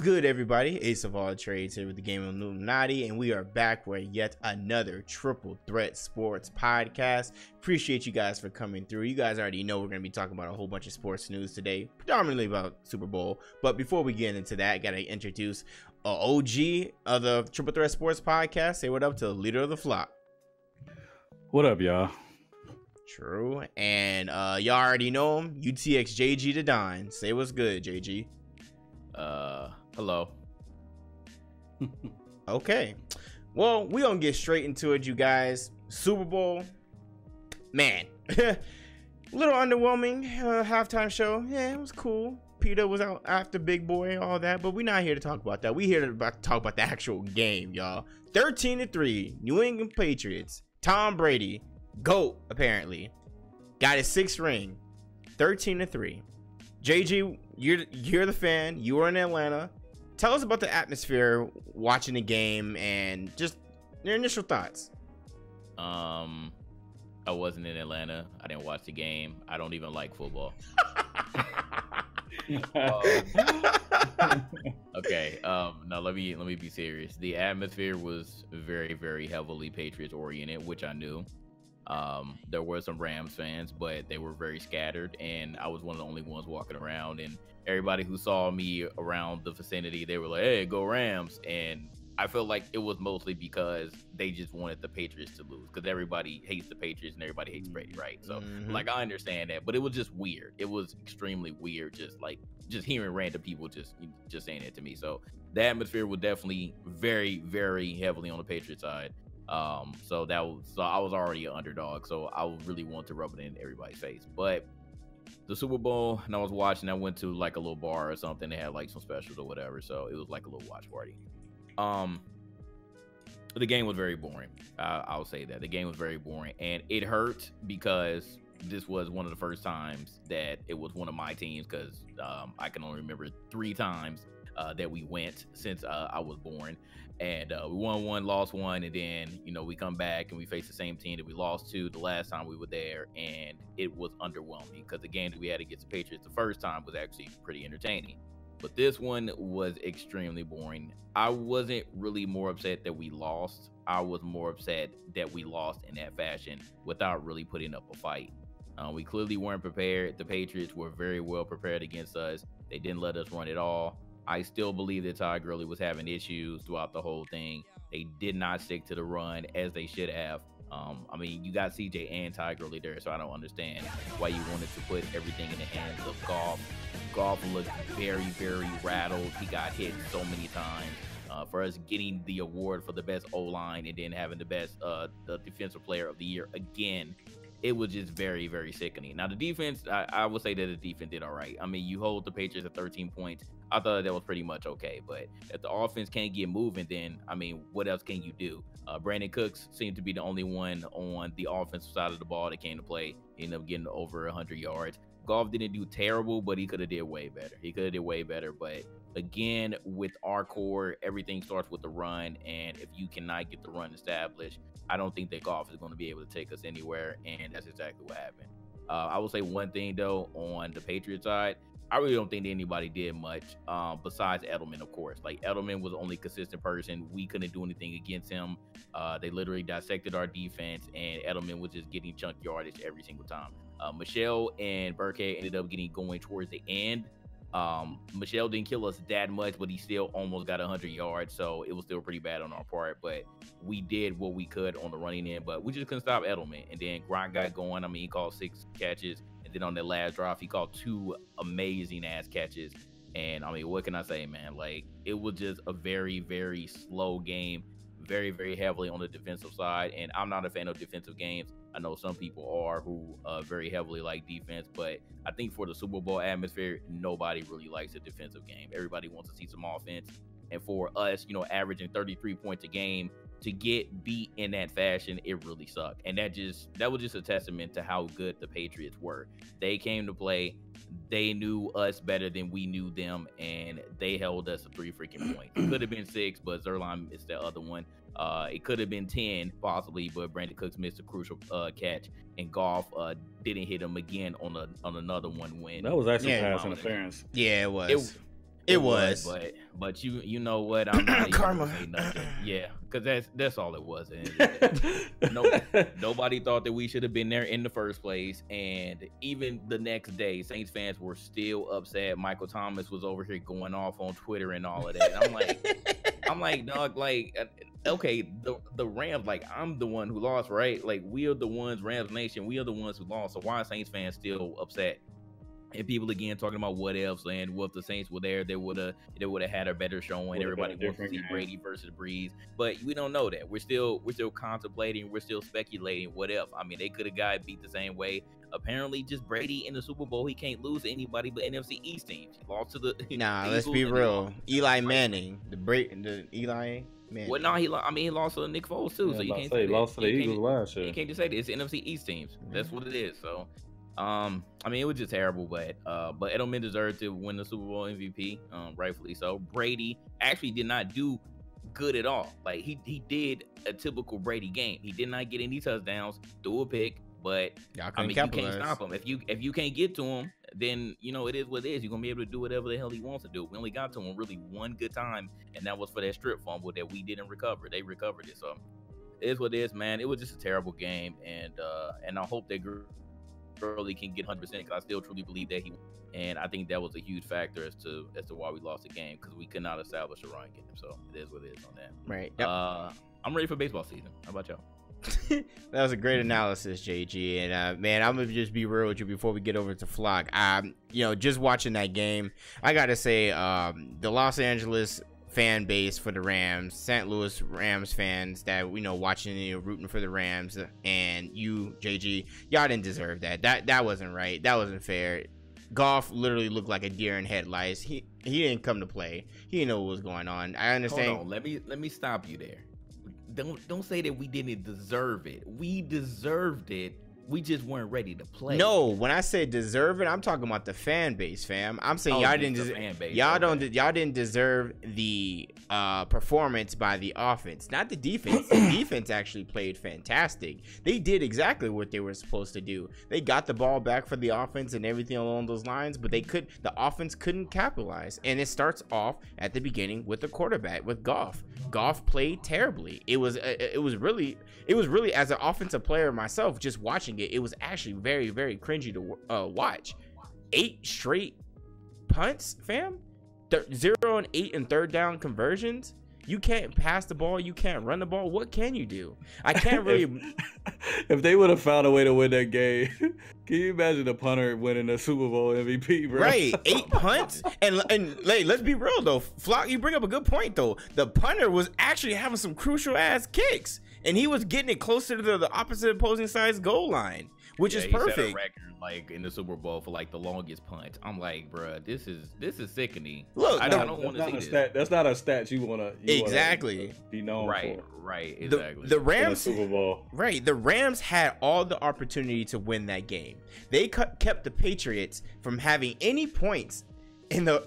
good, everybody? Ace of all trades here with the game of Illuminaughty, and we are back for yet another Triple Threat Sports podcast. Appreciate you guys for coming through. You guys already know we're going to be talking about a whole bunch of sports news today, predominantly about Super Bowl. But before we get into that, got to introduce OG of the Triple Threat Sports podcast. Say what up to the leader of the flock. What up, y'all? True. And y'all already know him, UTXJGTheDon. Say what's good, JG. Hello. Okay. Well, we gonna get straight into it, you guys. Super Bowl. Man. A little underwhelming halftime show. Yeah, it was cool. Peter was out after Big Boy and all that, but we're not here to talk about that. We here to talk about the actual game, y'all. 13-3, New England Patriots. Tom Brady, GOAT, apparently, got his 6th ring. 13-3. JG, you're the fan. You were in Atlanta. Tell us about the atmosphere watching the game and just your initial thoughts. I wasn't in Atlanta. I didn't watch the game. I don't even like football. Okay. Now let me be serious. The atmosphere was very, very heavily Patriots oriented, which I knew. There were some Rams fans, but they were very scattered, and I was one of the only ones walking around, and everybody who saw me around the vicinity, they were like, hey, go Rams. And I felt like it was mostly because they just wanted the Patriots to lose, because everybody hates the Patriots and everybody hates Brady, right? So like, I understand that, but it was just weird. It was extremely weird, just hearing random people just saying it to me. So the atmosphere was definitely very, very heavily on the Patriots side. So I was already an underdog, so I really wanted to rub it in everybody's face. But the Super Bowl, and I was watching, I went to like a little bar or something. They had like some specials or whatever, so it was like a little watch party. The game was very boring. I'll say that the game was very boring, and it hurt because this was one of the first times that it was one of my teams, because I can only remember 3 times that we went since I was born. And we won 1, lost 1, and then, we come back and we face the same team that we lost to the last time we were there, and it was underwhelming because the game that we had against the Patriots the first time was actually pretty entertaining. But this one was extremely boring. I wasn't really more upset that we lost. I was more upset that we lost in that fashion without really putting up a fight. We clearly weren't prepared. The Patriots were very well prepared against us. They didn't let us run at all. I still believe that Todd Gurley was having issues throughout the whole thing. They did not stick to the run as they should have. I mean, you got CJ and Todd Gurley there, so I don't understand why you wanted to put everything in the hands of Goff. Goff looked very, very rattled. He got hit so many times. For us getting the award for the best O-line and then having the best the defensive player of the year again, it was just very, very sickening. Now, the defense, I would say that the defense did all right. I mean, you hold the Patriots at 13 points. I thought that was pretty much okay. But if the offense can't get moving, then, I mean, what else can you do? Brandon Cooks seemed to be the only one on the offensive side of the ball that came to play. He ended up getting over 100 yards. Goff didn't do terrible, but he could have did way better. But again, with our core, everything starts with the run, and if you cannot get the run established, I don't think that Goff is going to be able to take us anywhere, and that's exactly what happened. I will say one thing, though, on the Patriots side, I really don't think that anybody did much besides Edelman, of course. Like, Edelman was the only consistent person. We couldn't do anything against him. They literally dissected our defense, and Edelman was just getting chunk yardage every single time. Michelle and Burkhead ended up getting going towards the end. Michelle didn't kill us that much, but he still almost got 100 yards, so it was still pretty bad on our part. But we did what we could on the running end, but we just couldn't stop Edelman. And then Gronk got going. I mean, he called 6 catches, and then on that last drive, he called 2 amazing-ass catches. And, I mean, what can I say, man? Like, it was just a very, very slow game, very, very heavily on the defensive side, and I'm not a fan of defensive games. I know some people are who very heavily like defense, but I think for the Super Bowl atmosphere, nobody really likes a defensive game. Everybody wants to see some offense. And for us, averaging 33 points a game, to get beat in that fashion, it really sucked. And that was just a testament to how good the Patriots were. They came to play. They knew us better than we knew them, and they held us to 3 freaking points. It could have been 6, but Zerline missed the other one. It could have been 10 possibly, but Brandon Cooks missed a crucial catch, and Goff didn't hit him again on another one when that was actually pass interference. Yeah, it was. It was. But you know what? I'm not even Karma. gonna say nothing. Yeah, because that's all it was. Nobody thought that we should have been there in the first place. And even the next day, Saints fans were still upset. Michael Thomas was over here going off on Twitter and all of that. And I'm like, dog, like, okay, the Rams, like, I'm the one who lost, right? Like, we are the ones, Rams Nation, we are the ones who lost. So why are Saints fans still upset? And people again talking about what else, and well, if the Saints were there, they would have had a better showing. Everybody wants to see Brady versus Breeze, but we don't know that. We're still contemplating. We're still speculating. What if? I mean, they could have got beat the same way. Apparently, just Brady in the Super Bowl, he can't lose to anybody but NFC East teams. He lost to the Nah, let's be real. Eli Manning, the Eli Manning. Well, no, he lost to Nick Foles too. Yeah, so you can't say he lost to the Eagles last year. You can't just say that. It's NFC East teams. That's what it is. So. I mean, it was just terrible, but Edelman deserved to win the Super Bowl MVP, rightfully so. Brady actually did not do good at all. Like he did a typical Brady game. He did not get any touchdowns, threw a pick, but I mean, you can't stop him. If you can't get to him, then you know it is what it is. You're gonna be able to do whatever the hell he wants to do. We only got to him really one good time, and that was for that strip fumble that we didn't recover. They recovered it, so it is what it is, man. It was just a terrible game, and I hope they Gurley can get 100% because I still truly believe that he, and I think that was a huge factor as to why we lost the game, because we could not establish a run game. So it is what it is on that. Right. Yep. I'm ready for baseball season. How about y'all? That was a great analysis, JG. And man, I'm gonna just be real with you before we get over to Flock. Just watching that game, I gotta say, the Los Angeles fan base for the Rams, St. Louis Rams fans that watching rooting for the Rams, and you, JG, y'all didn't deserve that. That wasn't right. That wasn't fair. Goff literally looked like a deer in headlights. He didn't come to play. He didn't know what was going on. I understand. Hold on, let me stop you there. Don't say that we didn't deserve it. We deserved it. We just weren't ready to play. No, when I say deserve it, I'm talking about the fan base, fam. I'm saying y'all didn't y'all didn't deserve the performance by the offense, not the defense. The defense actually played fantastic. They did exactly what they were supposed to do. They got the ball back for the offense and everything along those lines, but the offense couldn't capitalize. And it starts off at the beginning with the quarterback, with Goff. Goff played terribly. It was really, as an offensive player myself, just watching it was actually very, very cringy to watch. 8 straight punts, fam. 0 and 8 and third down conversions. You can't pass the ball. You can't run the ball. What can you do? I can't really. If they would have found a way to win that game, can you imagine the punter winning the Super Bowl MVP, bro? Right, 8 punts, and let's be real though, Flock, you bring up a good point though. The punter was actually having some crucial ass kicks, and he was getting it closer to the opposite opposing side's goal line, which is perfect. Set a record, like in the Super Bowl for like the longest punt. I'm like, bro, this is sickening. Look, I don't want to see this. That's not a stat you want to exactly be known for. Right, exactly. The Rams, Super Bowl. Right, the Rams had all the opportunity to win that game. They kept the Patriots from having any points in the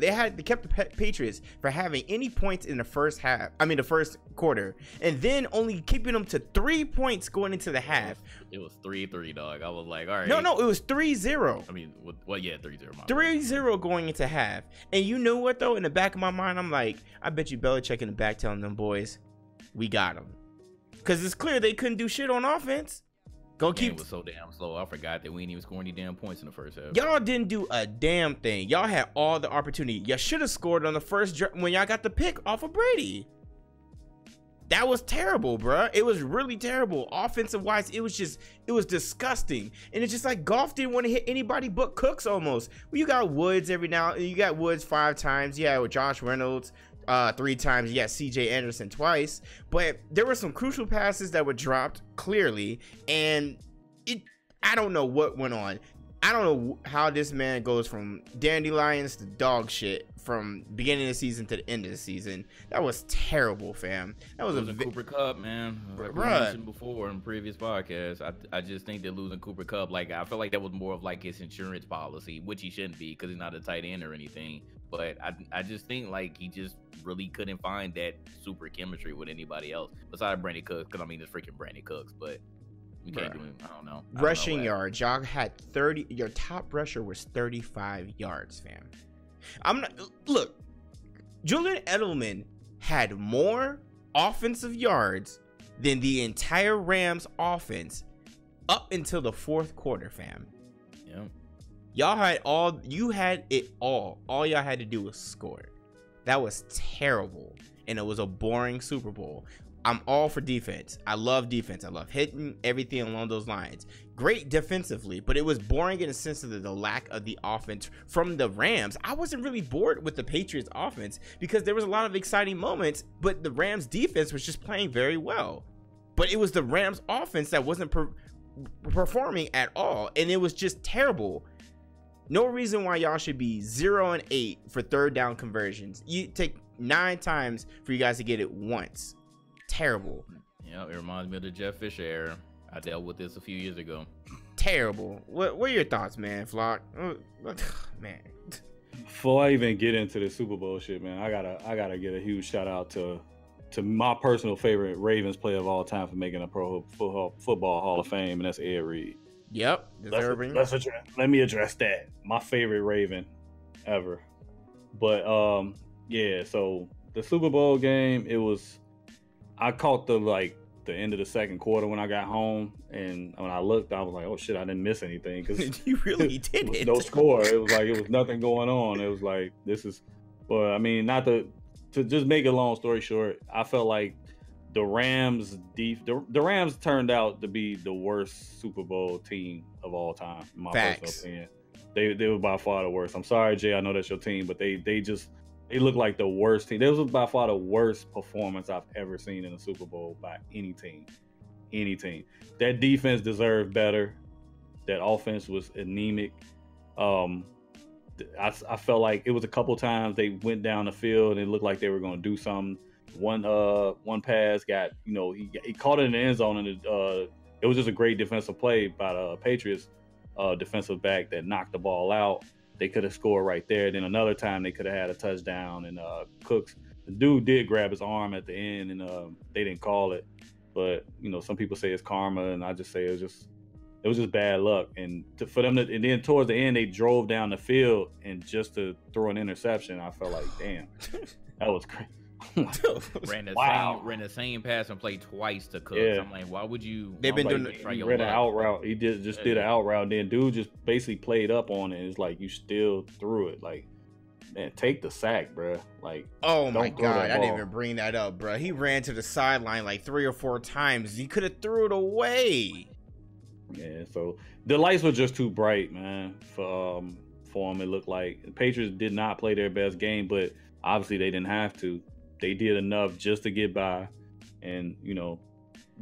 they kept the Patriots for having any points in the first quarter, and then only keeping them to 3 points going into the half. It was 3-3, dog. I was like, all right. No, it was 3-0. I mean, well, yeah, 3-0. 3-0 going into half. And you know what though? In the back of my mind, I'm like, I bet you Belichick in the back telling them boys, we got them, because it's clear they couldn't do shit on offense. Game was so damn slow. I forgot that we didn't even score any damn points in the first half. Y'all didn't do a damn thing. Y'all had all the opportunity. Y'all should have scored on the first when y'all got the pick off of Brady. That was terrible, bruh. It was really terrible. Offensive wise, it was disgusting. And it's just like Goff didn't want to hit anybody but Cooks almost. Well, you got Woods you got Woods 5 times. Yeah, with Josh Reynolds 3 times. Yeah, CJ Anderson twice. But there were some crucial passes that were dropped clearly, and I don't know what went on. I don't know how this man goes from dandelions to dog shit from beginning of the season to the end of the season. That was terrible, fam. That was losing Cooper Kupp, man. Like we mentioned before in previous podcasts, I just think that losing Cooper Kupp, like I feel like that was more of like his insurance policy, which he shouldn't be because he's not a tight end or anything. But I just think like he just really couldn't find that super chemistry with anybody else besides Brandon Cooks, because I mean it's freaking Brandon Cooks, but we can't do him. I don't know. Rushing yards, y'all had 30. Your top rusher was 35 yards, fam. I'm not. Look, Julian Edelman had more offensive yards than the entire Rams offense up until the fourth quarter, fam. Yeah. You had it all. All y'all had to do was score. That was terrible. And it was a boring Super Bowl. I'm all for defense. I love defense. I love hitting everything along those lines. Great defensively, but it was boring in the sense of the lack of the offense from the Rams. I wasn't really bored with the Patriots offense because there was a lot of exciting moments, but the Rams defense was just playing very well. But it was the Rams offense that wasn't performing at all, and it was just terrible. No reason why y'all should be 0-8 for third down conversions. You take 9 times for you guys to get it once. Terrible. Yeah, it reminds me of the Jeff Fisher era. I dealt with this a few years ago. Terrible. What are your thoughts, man, Flock? Man. Before I even get into the Super Bowl shit, man, I gotta get a huge shout out to my personal favorite Ravens player of all time for making a Pro Football Hall of Fame, and that's Ed Reed. Yep. Let me address that. My favorite Raven ever. But yeah, so the Super Bowl game, I caught the end of the second quarter when I got home, and when I looked, I was like, oh shit, I didn't miss anything, because you really did it. No score. It was like it was nothing going on. It was like, this is, but I mean, not to just make a long story short, I felt like the Rams turned out to be the worst Super Bowl team of all time, in my personal opinion. They were by far the worst. I'm sorry, Jay, I know that's your team, but they look like the worst team. This was by far the worst performance I've ever seen in a Super Bowl by any team. Any team. That defense deserved better. That offense was anemic. I felt like it was a couple times they went down the field and it looked like they were going to do something. One pass got, he caught it in the end zone, and it was just a great defensive play by the Patriots defensive back that knocked the ball out. They could have scored right there. Then another time they could have had a touchdown, and Cooks, the dude did grab his arm at the end, and they didn't call it. But some people say it's karma, and I just say it was just bad luck. And and then towards the end they drove down the field and just to throw an interception. I felt like, damn, that was crazy. ran the same pass and played twice to Cooks. Yeah. I'm like, why would you? They've been doing. He ran an out route. He did an out route. Then dude just basically played up on it. It's like, you still threw it. Like, man, take the sack, bro. Like, oh my god, I didn't even bring that up, bro. He ran to the sideline like 3 or 4 times. He could have threw it away. Yeah, so the lights were just too bright, man. For him, it looked like the Patriots did not play their best game, but obviously they didn't have to. They did enough just to get by, and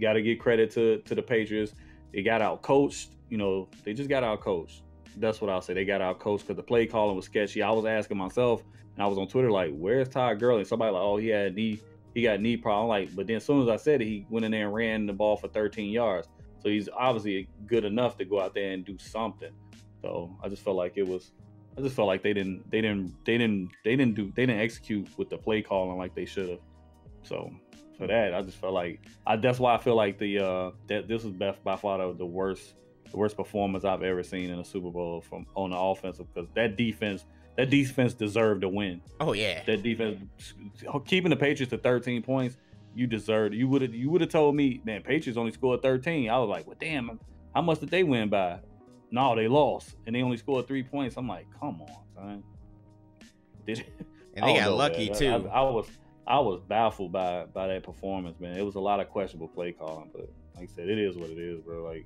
got to give credit to the Patriots. They got out coached. They just got out coached. That's what I'll say. They got out coached because the play calling was sketchy. I was asking myself, and I was on Twitter like, "Where's Todd Gurley?" Somebody like, "Oh, he got knee problem." Like, but then as soon as I said it, he went in there and ran the ball for 13 yards. So he's obviously good enough to go out there and do something. So I just felt like they didn't execute with the play calling like they should have. So for that, I just felt like that's why I feel like that this was by far the worst performance I've ever seen in a Super Bowl from on the offensive, because that defense deserved to win. Oh yeah, that defense keeping the Patriots to 13 points. You deserved. You would have told me, man, Patriots only scored 13. I was like, well, damn, how much did they win by? No, they lost, and they only scored 3 points. I'm like, come on, son. And they got lucky too. I was baffled by that performance, man. It was a lot of questionable play calling, but like I said, it is what it is, bro. Like,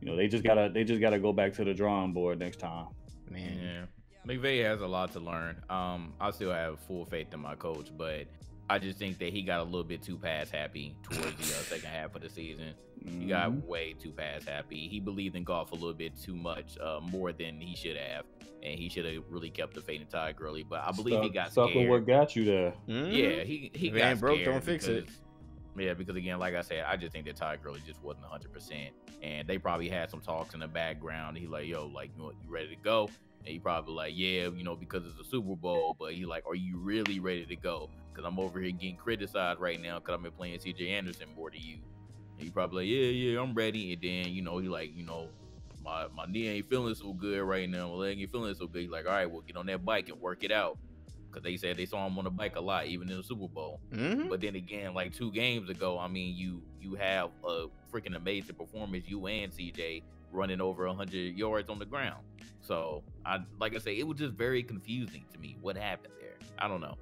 they just gotta go back to the drawing board next time. Man, yeah. McVay has a lot to learn. I still have full faith in my coach, but I just think that he got a little bit too pass happy towards the second half of the season. He got way too pass happy. He believed in golf a little bit too much, more than he should have, and he should have really kept the faith in Todd Gurley. But I believe he got scared. With what got you there? Yeah, he got broke. Scared don't fix it. Yeah, because again, like I said, I just think that Todd Gurley just wasn't 100%, and they probably had some talks in the background. He like, yo, like, you ready to go? And he probably like, yeah, because it's a Super Bowl. But he like, are you really ready to go? Because I'm over here getting criticized right now because I've been playing C.J. Anderson more than you. And he probably like, yeah, I'm ready. And then, he like, my knee ain't feeling so good right now. My leg ain't feeling so good. He's like, all right, well, get on that bike and work it out. Because they said they saw him on the bike a lot, even in the Super Bowl. But then again, like 2 games ago, I mean, you have a freaking amazing performance, you and CJ running over 100 yards on the ground. So, like I say, it was just very confusing to me what happened there. I don't know.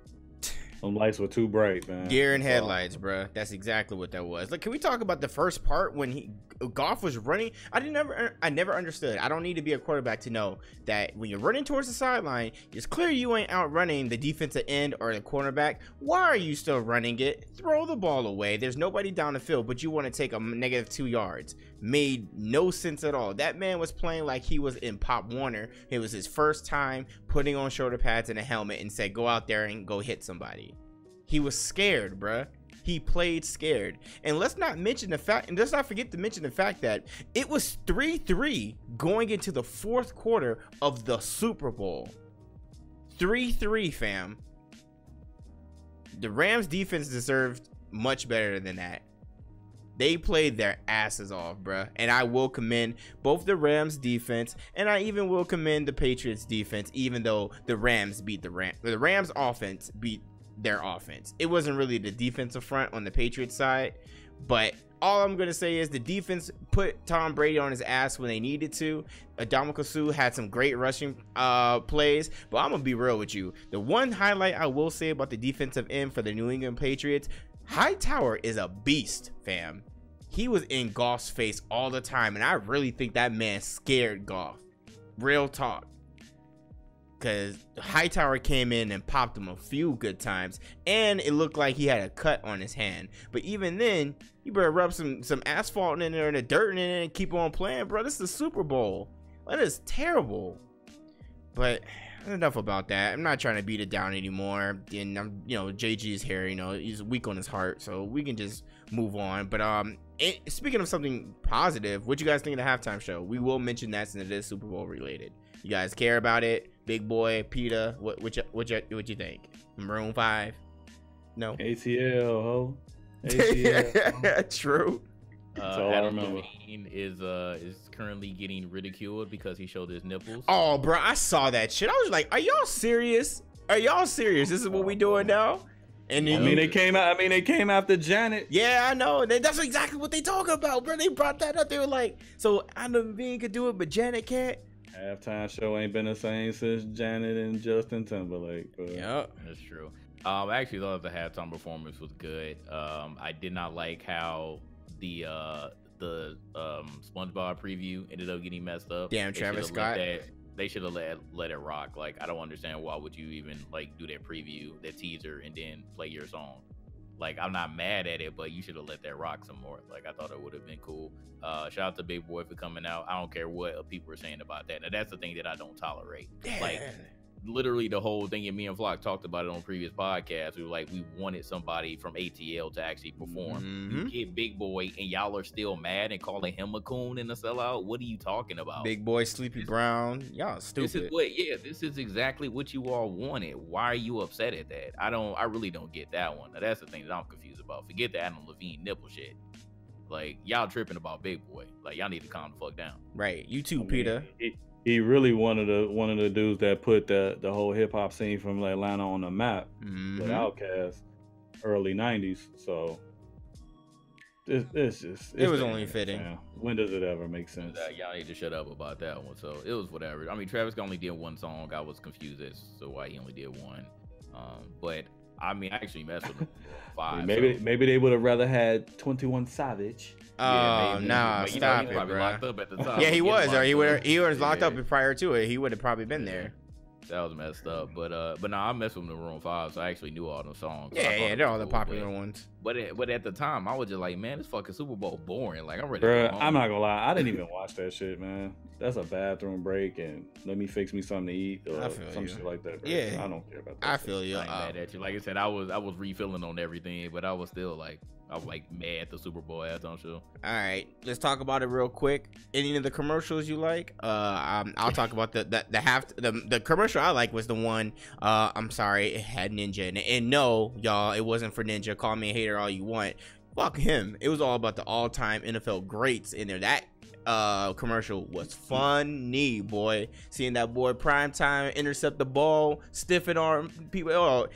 Some lights were too bright, man. Deer in headlights, bro. That's exactly what that was. Like, can we talk about the first part when Goff was running? I never understood. I don't need to be a quarterback to know that when you're running towards the sideline, it's clear you ain't outrunning the defensive end or the cornerback. Why are you still running it? Throw the ball away. There's nobody down the field, but you want to take a -2 yards. Made no sense at all. That man was playing like he was in Pop Warner. It was his first time putting on shoulder pads and a helmet and said, go out there and go hit somebody. He was scared, bruh. He played scared. And let's not forget to mention the fact that it was 3-3 going into the 4th quarter of the Super Bowl. 3-3, fam. The Rams defense deserved much better than that. They played their asses off, bruh. And I will commend both the Rams defense, and I even will commend the Patriots defense, even though the Rams beat the Rams offense beat their offense. It wasn't really the defensive front on the Patriots side, but all I'm gonna say is the defense put Tom Brady on his ass when they needed to. Ndamukong Suh had some great rushing plays, but I'm gonna be real with you. The one highlight I will say about the defensive end for the New England Patriots, Hightower is a beast, fam. He was in Goff's face all the time, and I really think that man scared Goff. Real talk. Because Hightower came in and popped him a few good times, and it looked like he had a cut on his hand. But even then, you better rub some asphalt in there and the dirt in there and keep on playing, bro. This is the Super Bowl. That is terrible. But enough about that. I'm not trying to beat it down anymore. And I'm, JG's here. He's weak on his heart, so we can just move on. But speaking of something positive, what you guys think of the halftime show? We will mention that since it is Super Bowl related. You guys care about it? Big Boy, PETA, what you think? Maroon 5? No. ATL, ho. ATL. True. Adam Levine is currently getting ridiculed because he showed his nipples. Oh, bro, I saw that shit. I was like, are y'all serious? Are y'all serious? This is what we doing now? And then they came after Janet. Yeah, I know. That's exactly what they talking about, bro. They brought that up. They were like, so Adam Levine could do it, but Janet can't. Halftime show ain't been the same since Janet and Justin Timberlake. Yep, that's true. I actually thought the halftime performance was good. I did not like how the SpongeBob preview ended up getting messed up. Damn, Travis Scott. They should have let it rock. Like, I don't understand why would you even like do that preview, that teaser, and then play your song. Like, I'm not mad at it, but you should have let that rock some more. Like, I thought it would have been cool. Shout out to Big Boy for coming out. I don't care what people are saying about that. Now, that's the thing that I don't tolerate. Yeah. Like, literally the whole thing, and me and Flock talked about it on previous podcasts. We were like, we wanted somebody from ATL to actually perform. You get Big Boy, and y'all are still mad and calling him a coon and a sellout. What are you talking about? Big Boy, Sleepy Brown, y'all stupid. This is exactly what you all wanted. Why are you upset at that? I really don't get that one. Now, that's the thing that I'm confused about. Forget the Adam Levine nipple shit. Like, y'all tripping about Big Boy. Like, y'all need to calm the fuck down. Right, you too, PETA. He really one of the dudes that put the whole hip hop scene from Atlanta on the map with Outkast, early '90s. So it was only fitting. Man. When does it ever make sense? Y'all need to shut up about that one. So it was whatever. I mean, Travis only did one song. I was confused as to why he only did one. But I mean, I actually messed with him. 5. Maybe they would have rather had 21 Savage. Oh, nah, stop it, bro. Locked up at the time. Yeah, he was. Or he was locked up prior to it. He would have probably been there. That was messed up. But nah, I messed with him in Maroon 5, so I actually knew all those songs. Yeah, they're all the popular ones. But at the time, I was just like, man, this fucking Super Bowl boring. Like, I'm ready to go home. I'm not gonna lie, I didn't even watch that shit, man. That's a bathroom break, and let me fix me something to eat or some shit like that, bro. Yeah, I don't care about that. I feel you. I ain't mad at you. Like I said, I was refilling on everything, but I was still like, mad at the Super Bowl halftime show. All right, let's talk about it real quick. Any of the commercials you like? I'll talk about the commercial I like was the one. I'm sorry, it had Ninja in it, and no, y'all, it wasn't for Ninja. Call me a hater all you want. Fuck him. It was all about the all-time NFL greats in there. That commercial was funny, boy. Seeing that boy Primetime intercept the ball, stiffen arm people,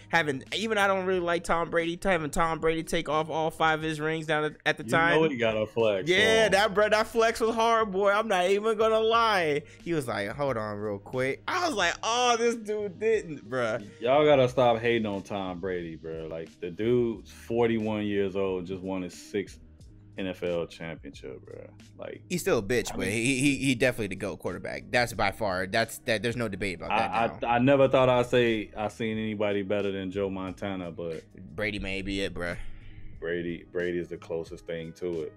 even I don't really like Tom Brady, having Tom Brady take off all 5 of his rings down at the time. You know he got a flex. Yeah, that flex was hard, boy. I'm not even gonna lie. He was like, hold on real quick. I was like, oh, this dude didn't, bruh. Y'all gotta stop hating on Tom Brady, bro. Like, the dude's 41 years old, just won his 6th NFL championship, bro. Like, he's still a bitch, but he definitely the GOAT quarterback. That's by far. There's no debate about that. I never thought I'd say I seen anybody better than Joe Montana, but Brady may be it, bro. Brady is the closest thing to it.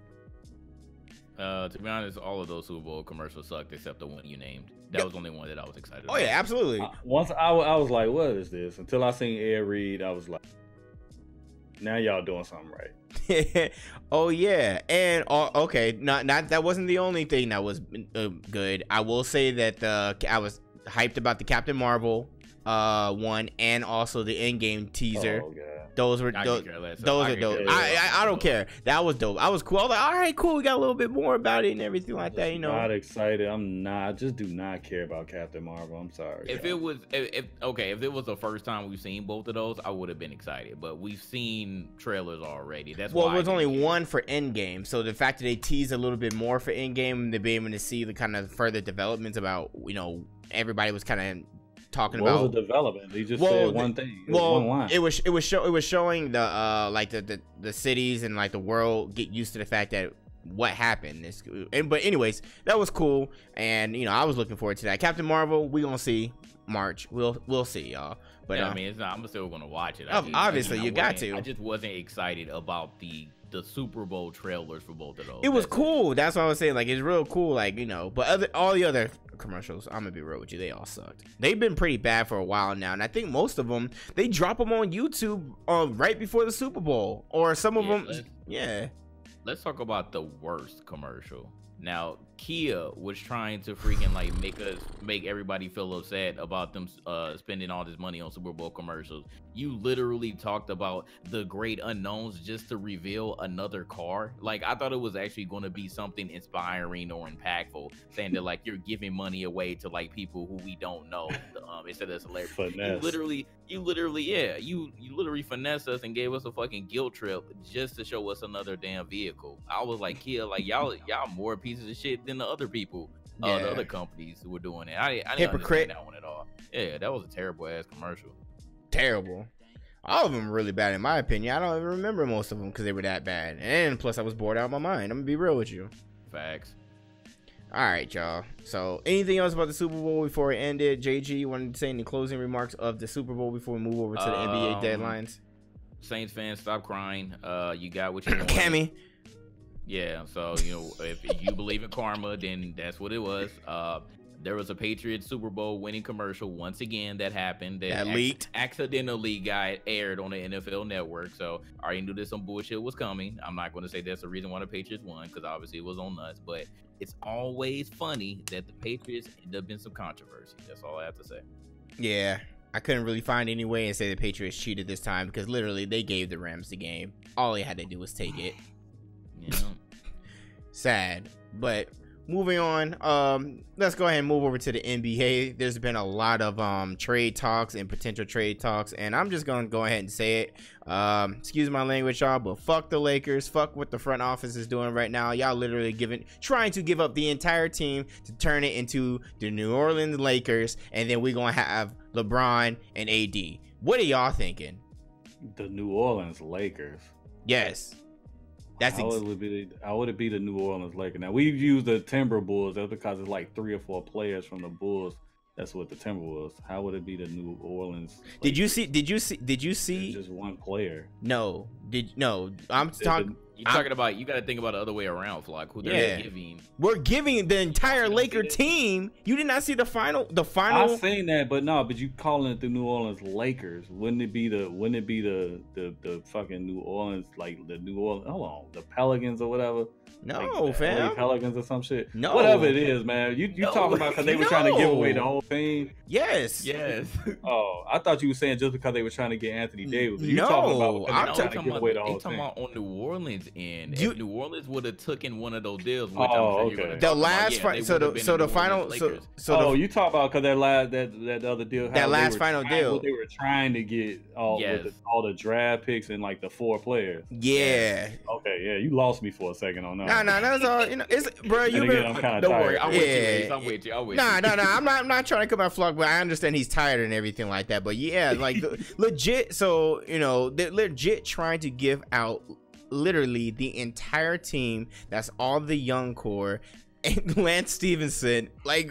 To be honest, all of those Super Bowl commercials sucked except the one you named. That was the only one that I was excited about. Oh yeah, absolutely. Once I was like, what is this? Until I seen Ed Reed, I was like, now y'all doing something right. Oh yeah, and okay, not that wasn't the only thing that was good. I will say that I was hyped about the Captain Marvel one, and also the Endgame teaser. Oh, God. Those are dope. I don't care. That was dope. I was cool. I was like, all right, cool. We got a little bit more about it and everything like that. You know, not excited. I'm not. I just do not care about Captain Marvel. I'm sorry. If it was the first time we've seen both of those, I would have been excited. But we've seen trailers already. That's why. Well, it was only one for Endgame, so the fact that they teased a little bit more for Endgame, to be able to see the kind of further developments about, everybody was kind of talking about. What was the development? He just said one thing. One line. It was showing the like the cities and like the world get used to the fact that what happened. But anyways, that was cool, and I was looking forward to that. Captain Marvel, we gonna see March. We'll see, y'all. But yeah, I mean, I'm still gonna watch it. Obviously, you got to. I just wasn't excited about the Super Bowl trailers for both of those. It was cool. That's what I was saying. Like, it's real cool. Like, but all the other commercials, I'm gonna be real with you, they all sucked. They've been pretty bad for a while now, and I think most of them they drop them on YouTube right before the Super Bowl, or some of them. Let's talk about the worst commercial. Now, Kia was trying to freaking like make everybody feel upset about them spending all this money on Super Bowl commercials. You literally talked about the great unknowns just to reveal another car. Like, I thought it was actually going to be something inspiring or impactful, saying that like you're giving money away to like people who we don't know, instead of celebrities. You literally finessed us and gave us a fucking guilt trip just to show us another damn vehicle. I was like, Kia, like y'all more pieces of shit than the other people, the other companies who were doing it. I didn't understand that one at all. Yeah, that was a terrible ass commercial. Terrible. All of them were really bad in my opinion. I don't even remember most of them because they were that bad. And plus, I was bored out of my mind. I'm gonna be real with you. Facts. All right, y'all. So, anything else about the Super Bowl before it ended? JG, you wanted to say any closing remarks of the Super Bowl before we move over to the NBA deadlines? Saints fans, stop crying. You got what you want. Cammy. Yeah, so if you believe in karma, then that's what it was. There was a Patriots Super Bowl winning commercial once again that happened. That leaked. Accidentally got aired on the NFL Network. So I already knew that some bullshit was coming. I'm not going to say that's the reason why the Patriots won, because obviously it was on us. But it's always funny that the Patriots end up in some controversy. That's all I have to say. Yeah, I couldn't really find any way to say the Patriots cheated this time, because literally they gave the Rams the game. All they had to do was take it. Sad. But moving on, let's go ahead and move over to the NBA. There's been a lot of trade talks and potential trade talks, and I'm just gonna go ahead and say it. Excuse my language, y'all, but fuck the Lakers. Fuck what the front office is doing right now. Y'all literally trying to give up the entire team to turn it into the New Orleans Lakers, and then we're gonna have LeBron and AD. What are y'all thinking? The New Orleans Lakers. Yes. How would it be the New Orleans Lakers? Now, we've used the Timberwolves. That's because it's like 3 or 4 players from the Bulls. That's what the Timberwolves. How would it be the New Orleans Lakers? Did you see? It's just one player. No. I'm talking. You're talking about, you got to think about the other way around, Flock. Who they're giving. We're giving the entire Laker team. You did not see the final. I've seen that, but you calling it the New Orleans Lakers? Wouldn't it be the fucking New Orleans, like the New Orleans? Hold on, the Pelicans or whatever. No, like fam. Pelicans or some shit. No, whatever it is, man. You talking about because they were trying to give away the whole thing? Yes. Yes. Oh, I thought you were saying just because they were trying to get Anthony Davis. I'm talking away the whole they talking thing. about on New Orleans end. You- If New Orleans would have taken one of those deals, which I'm sure Oh, you're gonna okay. The talk last about, fight. they So would've the been so the the New final. Orleans So Lakers. so you talk about because that other deal. That how they last were final trying- deal. What they were trying to get all Yes. with all the draft picks and like the 4 players. yeah. Okay, yeah, you lost me for a second on that. Nah, that's all. You know, it's bro. And You again, been. I'm kind of Don't tired. worry, I'm with you, Yeah. Ace. I'm with you. I'm with Nah, you. I'm not trying to come at Flock, but I understand he's tired and everything like that. But yeah, like legit. So you know, they're legit trying to give out literally the entire team. That's all the young core. And Lance Stevenson, like,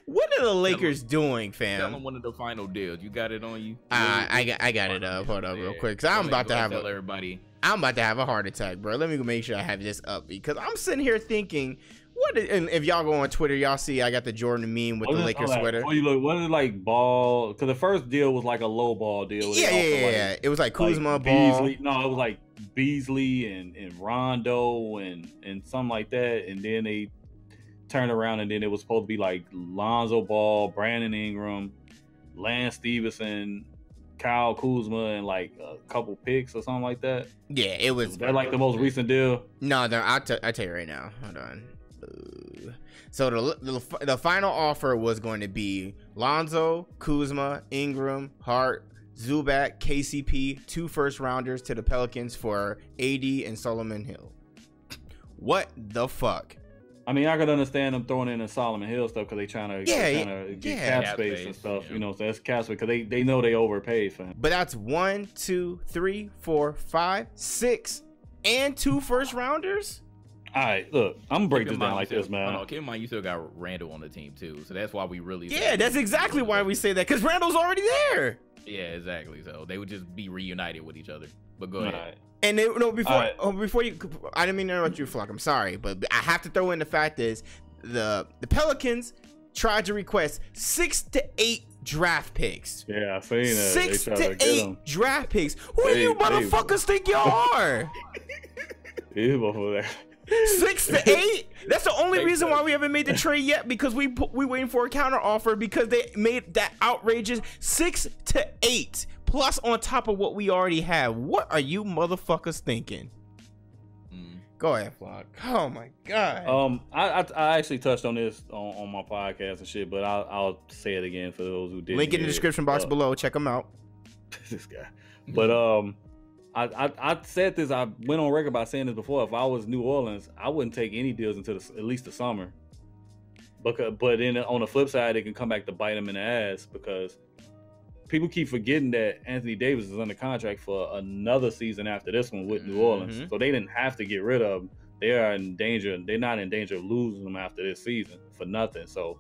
what are the Lakers doing, Tell them fam? one of the final deals. You got it on you. I got it up. Hold up, real quick, cause I'm about to have tell everybody. I'm about to have a heart attack, bro. Let me make sure I have this up because I'm sitting here thinking, and if y'all go on Twitter, y'all see I got the Jordan meme with the Lakers sweater. Oh, you look. What is it like ball? Because the first deal was like a low ball deal. Yeah. It was like Kuzma, like Ball. Beasley. No, it was like Beasley and Rondo and something like that. And then they turned around and then it was supposed to be like Lonzo Ball, Brandon Ingram, Lance Stevenson, Kyle Kuzma, and like a couple picks or something like that. Yeah, it was. Is that like the most recent deal? No, I'll tell you right now. Hold on. So the final offer was going to be Lonzo, Kuzma, Ingram, Hart, Zubac, KCP, 2 first-rounders to the Pelicans for AD and Solomon Hill. What the fuck? I mean, I could understand them throwing in the Solomon Hill stuff because they trying to get cap space and stuff. Yeah. You know, so that's cap space because they know they overpaid for him. But that's 1, 2, 3, 4, 5, 6, and 2 first-rounders? All right, look, I'm gonna break Keep this in down mind like you this, still- man. hold on, keep in mind, you still got Randall on the team too, so that's why we really. Yeah, that's exactly why we say that, because Randall's already there. Yeah, exactly. So they would just be reunited with each other. But go All ahead. right. And before Alright. before you, I didn't mean to interrupt you, Flock. I'm sorry, but I have to throw in the fact is the Pelicans tried to request 6 to 8 draft picks. Yeah, I seen that. 6 they tried to get 8 him. draft picks. Who do you motherfuckers think y'all are? Yeah, before that. 6 to 8? That's the only Makes reason why sense. we haven't made the trade yet, because we waiting for a counter offer because they made that outrageous 6 to 8 plus on top of what we already have. What are you motherfuckers thinking? Go ahead, Flock. Oh my god. I actually touched on this on my podcast and shit, but I'll say it again for those who didn't. Link in the hear it. description box below. Check them out. This guy. But I said this. I went on record by saying this before. If I was New Orleans, I wouldn't take any deals until at least the summer. But then on the flip side, it can come back to bite them in the ass because people keep forgetting that Anthony Davis is under contract for another season after this one with New Orleans. So they didn't have to get rid of him. They are in danger. They're not in danger of losing him after this season for nothing. So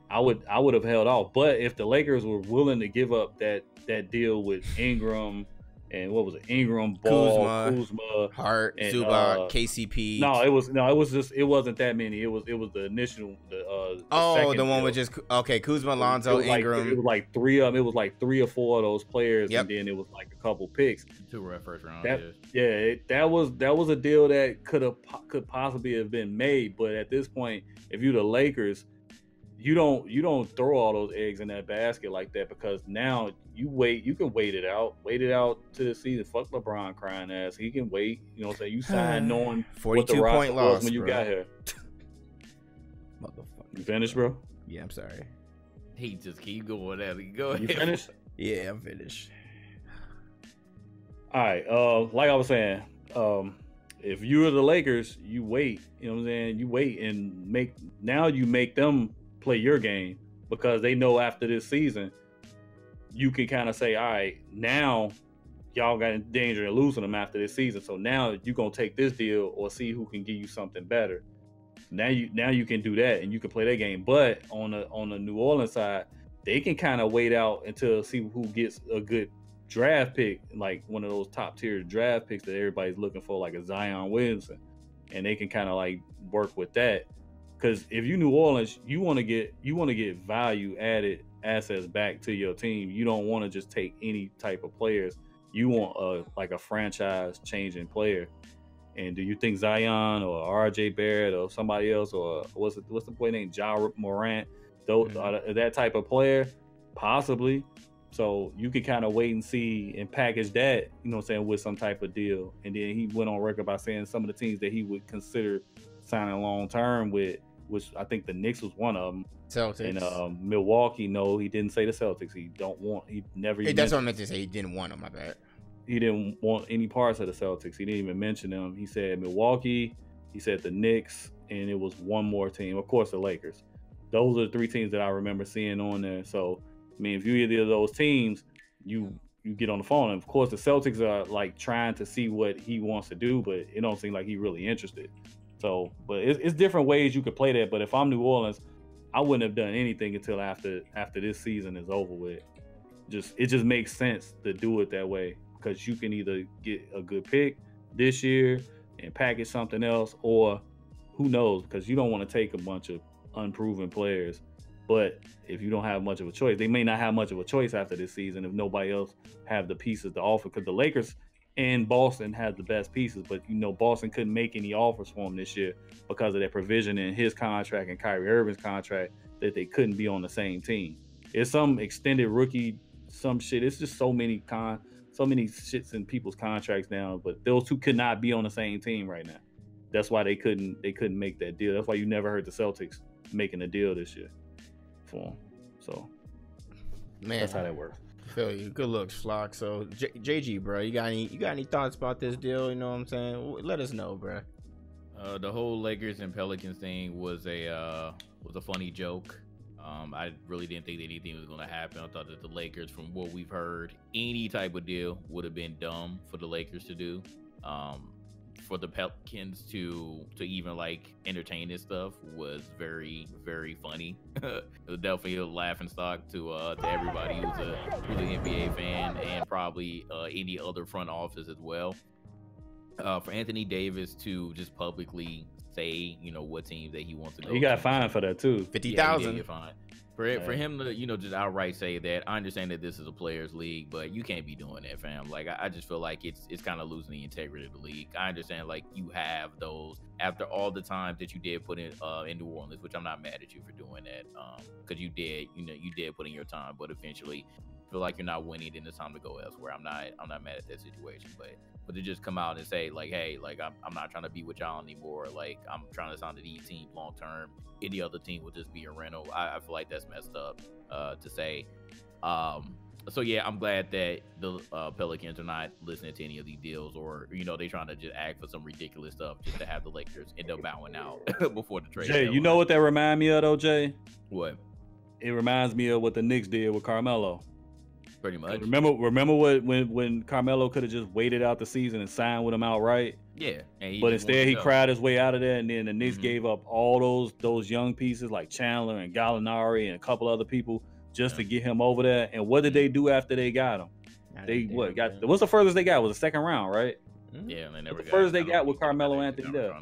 I would have held off. But if the Lakers were willing to give up that deal with Ingram and what was it? Ingram, Ball, Kuzma, Hart, and, Zubac, KCP. it wasn't that many. It was the initial the second one deal. with just Kuzma, Lonzo, Ingram. It was like 3 of them. It was like 3 or 4 of those players, Yep. and then it was like a couple picks. 2 were at first round. That was a deal that could possibly have been made. But at this point, if you're the Lakers, you don't throw all those eggs in that basket like that, because now you can wait it out to the season. Fuck LeBron crying ass. He can wait. You know what I'm saying? You signed knowing what the 42 roster point was loss when you bro. got here. Motherfucker. You finished, bro? Yeah, I'm sorry. He just keep going at it. Go ahead. You finished? Yeah, I'm finished. All right. Like I was saying, if you're the Lakers, you wait. You know what I'm saying? You wait and make them play your game, because they know after this season, you can kind of say, all right, now y'all got in danger of losing them after this season. So now you're gonna take this deal or see who can give you something better. Now you can do that and you can play that game. But on the New Orleans side, they can kind of wait out until see who gets a good draft pick, like one of those top tier draft picks that everybody's looking for, like a Zion Williamson, and they can kind of like work with that. Because if you New Orleans, you want to get value added assets back to your team. You don't want to just take any type of players. You want a franchise changing player. And do you think Zion or RJ Barrett or somebody else, or what's the boy named Ja Morant, those are that type of player? Possibly. So you could kind of wait and see and package that, you know what I'm saying, with some type of deal. And then he went on record by saying some of the teams that he would consider signing long term with, which I think the Knicks was one of them. Celtics. And Milwaukee, no, he didn't say the Celtics. He never. Hey, that's what I meant to say. He didn't want them. I bet. He didn't want any parts of the Celtics. He didn't even mention them. He said Milwaukee, he said the Knicks, and it was one more team. Of course, the Lakers. Those are the three teams that I remember seeing on there. So, I mean, if you're either of those teams, you get on the phone. And of course, the Celtics are like trying to see what he wants to do, but it don't seem like he's really interested. So, but it's different ways you could play that. But if I'm New Orleans, I wouldn't have done anything until after this season is over with. It just makes sense to do it that way, because you can either get a good pick this year and package something else, or who knows, because you don't want to take a bunch of unproven players. But if you don't have much of a choice, they may not have much of a choice after this season if nobody else have the pieces to offer, because the Lakers and Boston had the best pieces, but Boston couldn't make any offers for him this year because of that provision in his contract and Kyrie Irving's contract that they couldn't be on the same team. It's some extended rookie, some shit. It's just so many shits in people's contracts now, but those two could not be on the same team right now. That's why they couldn't make that deal. That's why you never heard the Celtics making a deal this year for him. So, man, that's how that works. Feel you. Good looks, Flock. So, JG, bro, you got any thoughts about this deal? You know what I'm saying? Let us know, bro. The whole Lakers and Pelicans thing was a funny joke. I really didn't think that anything was going to happen. I thought that the Lakers, from what we've heard, any type of deal would have been dumb for the Lakers to do. For the Pelicans to even like entertain this stuff was very, very funny. It was definitely a laughing stock to everybody who's an NBA fan, and probably any other front office as well. For Anthony Davis to just publicly say, what team that he wants to go. He got fined for that too. $50,000. Yeah, for him to just outright say that. I understand that this is a players' league, but you can't be doing that, fam. Like, I just feel like it's kind of losing the integrity of the league. I understand, like, you have those after all the times that you did put in New Orleans, which I'm not mad at you for doing that, because you did put in your time, but eventually feel like you're not winning, then it's time to go elsewhere. I'm not mad at that situation, but to just come out and say, like, hey, like, I'm not trying to be with y'all anymore. Like, I'm trying to sign to these teams long term. Any other team will just be a rental. I feel like that's messed up to say. So yeah, I'm glad that the Pelicans are not listening to any of these deals, or they trying to just act for some ridiculous stuff just to have the Lakers end up bowing out before the trade. Jay, you know what that remind me of though, Jay? What? It reminds me of what the Knicks did with Carmelo. Pretty much. Remember when Carmelo could have just waited out the season and signed with him outright? Yeah. But instead he cried his way out of there, and then the Knicks gave up all those young pieces like Chandler and Gallinari and a couple other people just to get him over there. And what did they do after they got him? What's the furthest they got? Was the second round, right? Yeah, and they never the furthest they got with Carmelo Anthony there,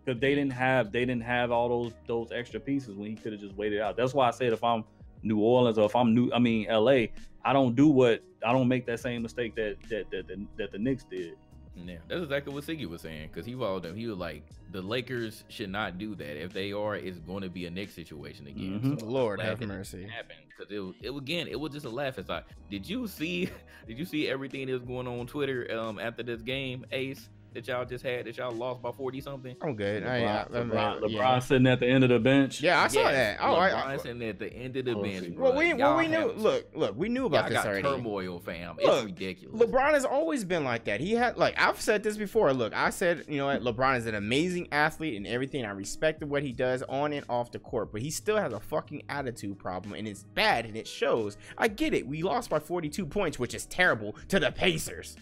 because they didn't have all those extra pieces when he could have just waited out. That's why I said if I'm New Orleans or if I'm LA, I don't make that same mistake that the Knicks did. Yeah, that's exactly what Siggy was saying, because he followed them. He was like, the Lakers should not do that. If they are, it's going to be a Knicks situation again. Mm-hmm. So Lord have mercy. Because it was just a laugh. It's like, did you see everything that was going on Twitter after this game, Ace? That y'all just had, that y'all lost by 40 something. I'm good. LeBron sitting at the end of the bench. Yeah, I saw that. Oh, LeBron sitting at the end of the bench. Well, we knew. Look, we knew about this already. Turmoil, fam. It's ridiculous. LeBron has always been like that. He had, like, I've said this before. Look, I said, LeBron is an amazing athlete and everything. I respected what he does on and off the court, but he still has a fucking attitude problem, and it's bad, and it shows. I get it. We lost by 42 points, which is terrible, to the Pacers,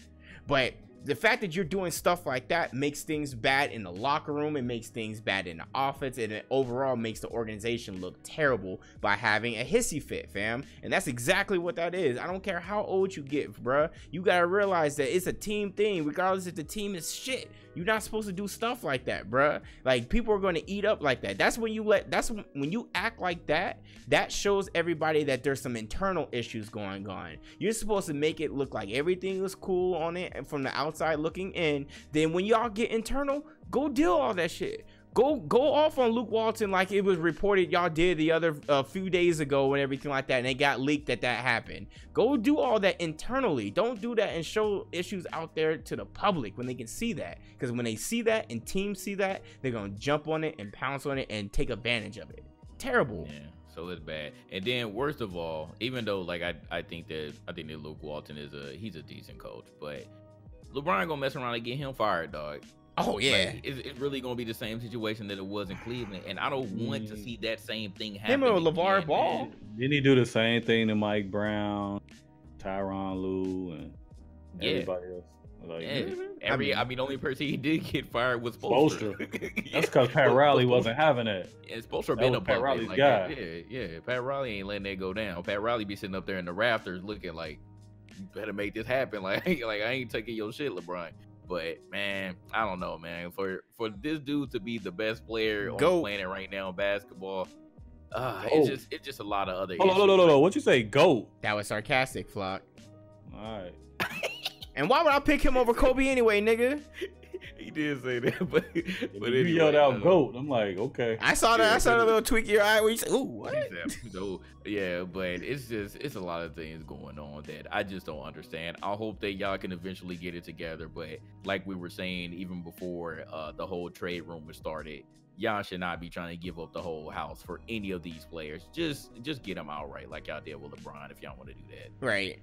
but the fact that you're doing stuff like that makes things bad in the locker room. It makes things bad in the offense, and it overall makes the organization look terrible by having a hissy fit, fam. And that's exactly what that is. I don't care how old you get, bruh. You gotta realize that it's a team thing, regardless if the team is shit. You're not supposed to do stuff like that, bruh. Like, people are going to eat up like that. That's when you act like that. That shows everybody that there's some internal issues going on. You're supposed to make it look like everything was cool on it and from the outside looking in. Then when y'all get internal, go deal all that shit. Go off on Luke Walton like it was reported y'all did the other few days ago and everything like that, and it got leaked that happened. Go do all that internally. Don't do that and show issues out there to the public when they can see that. Because when they see that and teams see that, they're gonna jump on it and pounce on it and take advantage of it. Terrible. Yeah, so it's bad. And then worst of all, even though like I think that Luke Walton he's a decent coach, but LeBron gonna mess around and get him fired, dog. Oh yeah, like, it's really gonna be the same situation that it was in Cleveland, and I don't want to see that same thing happen. Him and LeVar Ball. Didn't he do the same thing to Mike Brown, Tyronn Lue, and everybody else? Like, I mean, the only person he did get fired was Spoelstra. That's because Pat Riley wasn't having it. Yeah, Spoelstra been a Pat Riley's like guy. Yeah. Pat Riley ain't letting that go down. Pat Riley be sitting up there in the rafters looking like, you better make this happen. Like I ain't taking your shit, LeBron. But man, I don't know, man. For this dude to be the best player on the planet right now in basketball, it's just a lot of other issues. No. What you say, GOAT? That was sarcastic, Flock. All right. And why would I pick him over Kobe anyway, nigga? He did say that, but anyway, you yelled out GOAT. I'm like, okay. I saw that. I saw a little tweak in your eye where you said, "Ooh, what?" Yeah, but it's a lot of things going on that I just don't understand. I hope that y'all can eventually get it together. But like we were saying, even before the whole trade rumor started, y'all should not be trying to give up the whole house for any of these players. Just get them outright, like y'all did with LeBron. If y'all want to do that, right?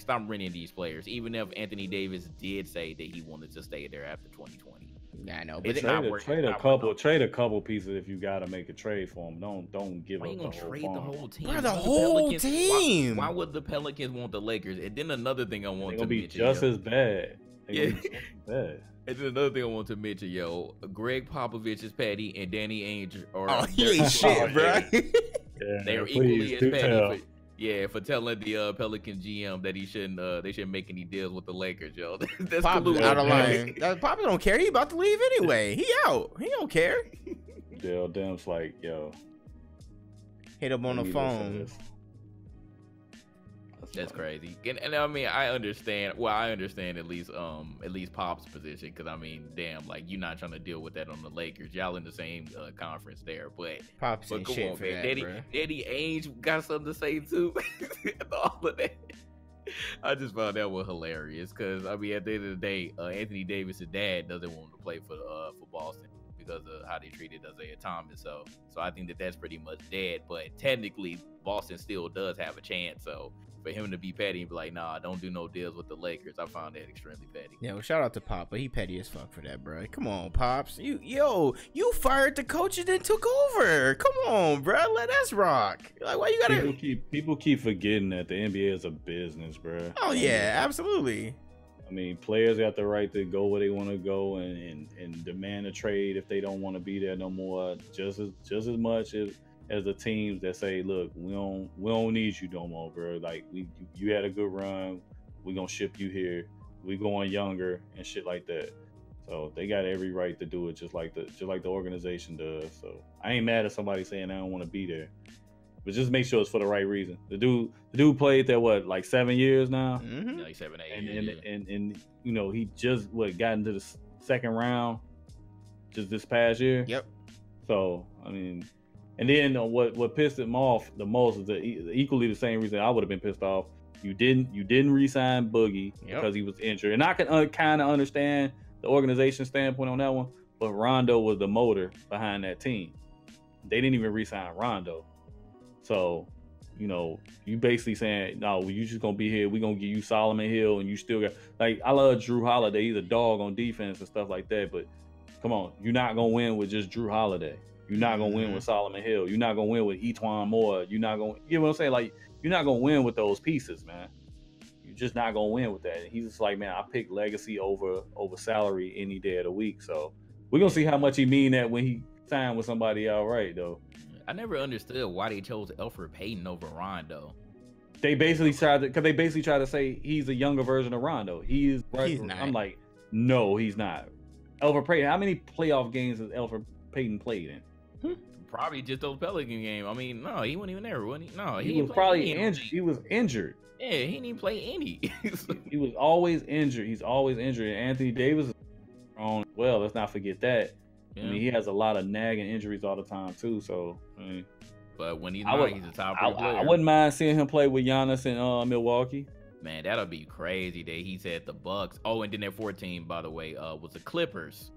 Stop renting these players. Even if Anthony Davis did say that he wanted to stay there after 2020. Yeah, I know, but trade a couple pieces if you gotta make a trade for them. Don't give up the whole team. Bro, the whole team. Why would the Pelicans want the Lakers? And then another thing I want to mention, just as bad. And then another thing I want to mention, Greg Popovich's Patty and Danny Ainge are he ain't shit, bro. They're equally as petty. For telling the Pelican GM that they shouldn't make any deals with the Lakers, yo. That's Pop out of line. Pop don't care. He about to leave anyway. He out. He don't care. Dale Dem's like, yo. Hit him on the phone. That's crazy. And I mean, I understand. Well, I understand at least Pop's position, because I mean, damn, like you're not trying to deal with that on the Lakers. Y'all in the same conference there, but Pop's ain't shit on, for man. Danny Ainge got something to say too. All of that. I just found that was hilarious, because I mean, at the end of the day, Anthony Davis' dad doesn't want him to play for Boston because of how they treated Isaiah Thomas. So I think that's pretty much dead. But technically, Boston still does have a chance. So for him to be petty and be like, nah, don't do no deals with the Lakers, I found that extremely petty. Yeah, well, shout out to Pop, but he petty as fuck for that, bro. Come on, Pops. You fired the coach and then took over. Come on, bro. Let us rock. Like, why you gotta... People keep forgetting that the NBA is a business, bro. Oh, yeah, absolutely. I mean, players got the right to go where they want to go and demand a trade if they don't want to be there no more, just as much as the teams that say, look, we don't need you no more, bro. Like you had a good run, we gonna ship you here. We going younger and shit like that. So they got every right to do it, just like the organization does. So I ain't mad at somebody saying I don't want to be there, but just make sure it's for the right reason. The dude played there like 7 years now, like 7, 8 years. And you know he just got into the second round just this past year. Yep. So I mean. And then what pissed him off the most is equally the same reason I would have been pissed off. You didn't re-sign Boogie because he was injured, and I can kind of understand the organization standpoint on that one. But Rondo was the motor behind that team. They didn't even re-sign Rondo, so you basically saying no, you just gonna be here. We gonna give you Solomon Hill, and you still got I love Drew Holiday. He's a dog on defense and stuff like that. But come on, you're not gonna win with just Drew Holiday. You're not gonna win with Solomon Hill. You're not gonna win with Etwan Moore. You're not gonna, you know what I'm saying? Like, you're not gonna win with those pieces, man. You're just not gonna win with that. And he's just like, man, I pick legacy over salary any day of the week. So we're gonna see how much he mean that when he signed with somebody outright, though. I never understood why they chose Elfrid Payton over Rondo. They basically tried to say he's a younger version of Rondo. He's not. I'm like, no, he's not. Elfrid Payton. How many playoff games has Elfrid Payton played in? Probably just those Pelican game. I mean, no, he wasn't even there, wasn't he? No, he was probably injured. He was injured. Yeah, he didn't even play any. He was always injured. He's always injured. And Anthony Davis is on. Well, let's not forget that. I mean, he has a lot of nagging injuries all the time too. So, I mean, but when he's not, he's a top player. I wouldn't mind seeing him play with Giannis in Milwaukee. Man, that'll be crazy that he's at the Bucks. Oh, and then their 14, by the way, was the Clippers.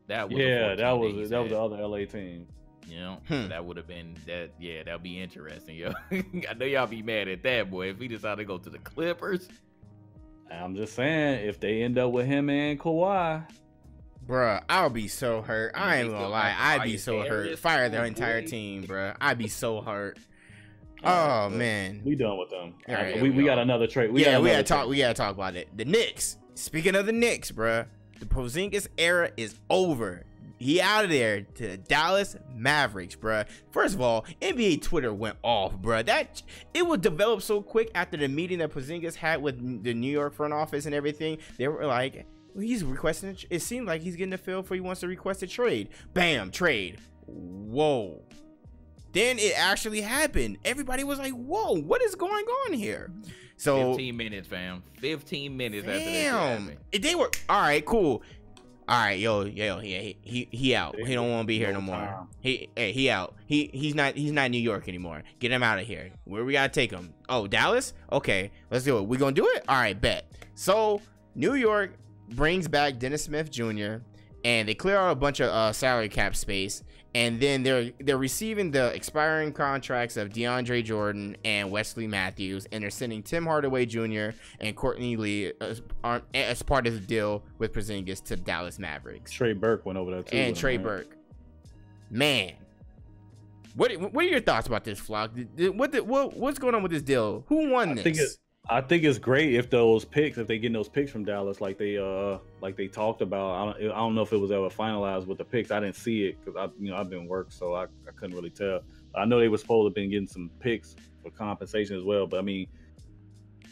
That was that was the other LA team. You know, so that would have been that. Yeah, that'll be interesting, yo. I know y'all be mad at that, boy. If he decided to go to the Clippers, I'm just saying, if they end up with him and Kawhi, bruh, I'll be so hurt. I ain't gonna lie, I'd be so hurt. Fire their entire team, bruh. I'd be so hurt. Oh man, we done with them. Right, we got another trade. We gotta talk about it. The Knicks. Speaking of the Knicks, bruh, the Porzingis era is over. He out of there to the Dallas Mavericks, bruh. First of all, NBA Twitter went off, bruh. It was developed so quick after the meeting that Porzingis had with the New York front office and everything. They were like, well, he's requesting. It seemed like he's getting a feel for he wants to request a trade. Bam, trade. Whoa. Then it actually happened. Everybody was like, whoa, what is going on here? So 15 minutes, fam. 15 minutes after that. They were all right, cool. All right, yo, he out. He don't want to be here no more. He out. He's not New York anymore. Get him out of here. Where we gotta take him? Oh, Dallas? Okay, let's do it. We gonna do it? All right, bet. So New York brings back Dennis Smith Jr. and they clear out a bunch of salary cap space, and then they're receiving the expiring contracts of DeAndre Jordan and Wesley Matthews, and they're sending Tim Hardaway Jr. and Courtney Lee as part of the deal with Porzingis to Dallas Mavericks. Trey Burke went over there too. And Trey Burke. Man, what are your thoughts about this, Flock? What's going on with this deal? Who won this? I think it's great if they get those picks from Dallas like they talked about. I don't know if it was ever finalized with the picks. I didn't see it because I've been work, so I couldn't really tell. I know they were supposed to have been getting some picks for compensation as well. But I mean,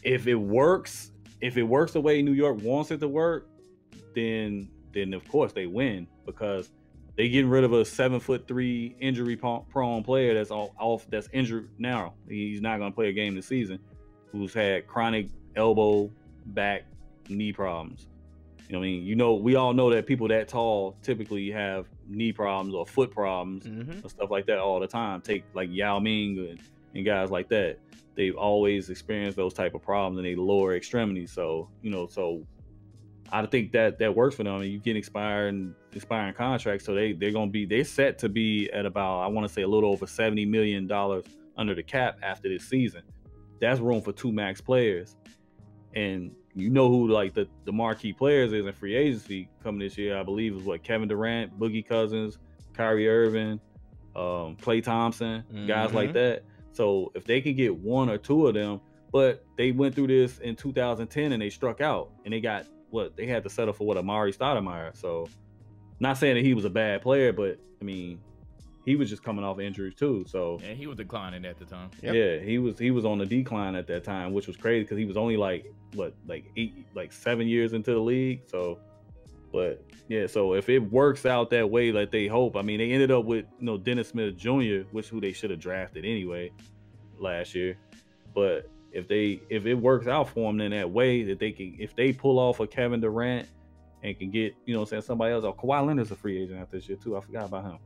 if it works the way New York wants it to work, then of course they win, because they getting rid of a 7'3" injury prone player that's injured now. He's not going to play a game this season, who's had chronic elbow, back, knee problems. You know what I mean? We all know that people that tall typically have knee problems or foot problems and stuff like that all the time. Take like Yao Ming and guys like that. They've always experienced those type of problems in their lower extremities. So, so I think that works for them. I mean, you get expiring contracts, so they're set to be at about, I want to say, a little over $70 million under the cap after this season. That's room for 2 max players. And who like the marquee players is in free agency coming this year, I believe, is Kevin Durant, Boogie Cousins, Kyrie Irving, Klay Thompson, guys like that. So if they can get 1 or 2 of them, but they went through this in 2010 and they struck out, and they got they had to settle for Amari Stoudemire. So not saying that he was a bad player, but I mean, he was just coming off injuries too. So and he was declining at the time. Yep. Yeah, he was on the decline at that time, which was crazy because he was only like 7 years into the league. So, but yeah, so if it works out that way like they hope, I mean, they ended up with Dennis Smith Jr., who they should have drafted anyway last year. But if it works out for them in that way, that they can, if they pull off a Kevin Durant and can get somebody else, or Kawhi Leonard's a free agent after this year too. I forgot about him.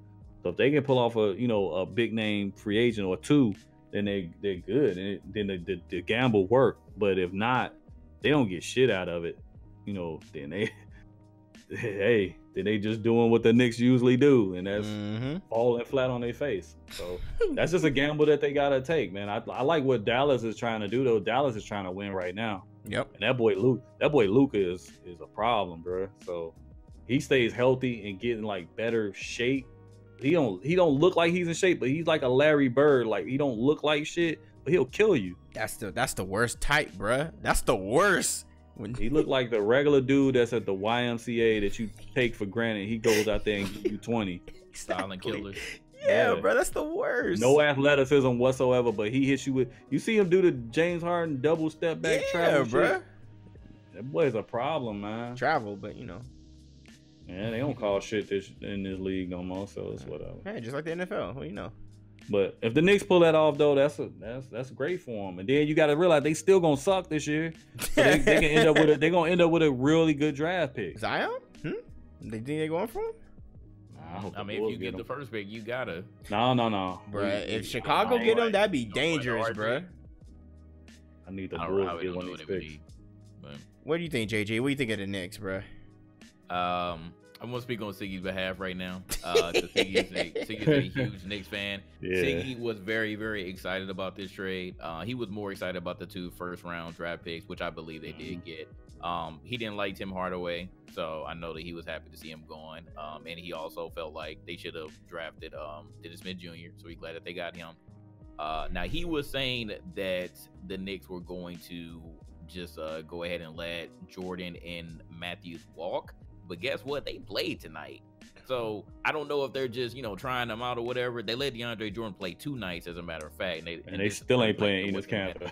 So if they can pull off a big name free agent or 2, then they're good, and then the gamble work. But if not, they don't get shit out of it. Then they just doing what the Knicks usually do, and that's falling flat on their face. So that's just a gamble that they gotta take, man. I like what Dallas is trying to do though. Dallas is trying to win right now. Yep. And that boy Luka is a problem, bro. So he stays healthy and getting like better shape. He don't look like he's in shape, but he's like a Larry Bird. Like, he don't look like shit, but he'll kill you. That's the worst type, bruh. That's the worst. He looked like the regular dude that's at the YMCA that you take for granted. He goes out there and gives you 20. Silent killers. Yeah, bro, that's the worst. No athleticism whatsoever, but he hits you with. You see him do the James Harden double step back travel, bro. That boy's a problem, man. Travel, but Yeah, they don't call shit in this league no more, so it's whatever. Hey, just like the NFL, But if the Knicks pull that off, though, that's great for them. And then you got to realize they still gonna suck this year, so they can end up with a really good draft pick. Zion? They think they're going for him? I hope I the mean, Bulls if you get the him. first pick, you gotta. No. Bruh, if Chicago get him, that'd be dangerous, bruh. I need the I Bulls really to get don't one know of what these it would picks. be. But What do you think, JJ? What do you think of the Knicks, bruh? I'm gonna speak on Siggy's behalf right now. Because Siggy's a huge Knicks fan. Yeah. Siggy was very, very excited about this trade. He was more excited about the 2 first-round draft picks, which I believe they did get. He didn't like Tim Hardaway, so I know that he was happy to see him going. And he also felt like they should have drafted Dennis Smith Jr., so he's glad that they got him. Now, he was saying that the Knicks were going to just go ahead and let Jordan and Matthews walk. But guess what? They played tonight. So I don't know if they're just, trying them out or whatever. They let DeAndre Jordan play 2 nights, as a matter of fact. And they still ain't playing Enes Kanter.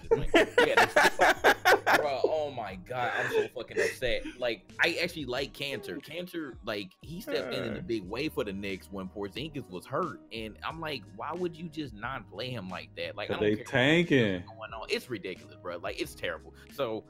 Bro, oh my God. I'm so fucking upset. Like, I actually like Kanter. Kanter, like, he stepped in a big way for the Knicks when Porzingis was hurt. And I'm like, why would you just not play him like that? Like, I don't they care tanking. what's going on. It's ridiculous, bro. Like, it's terrible. So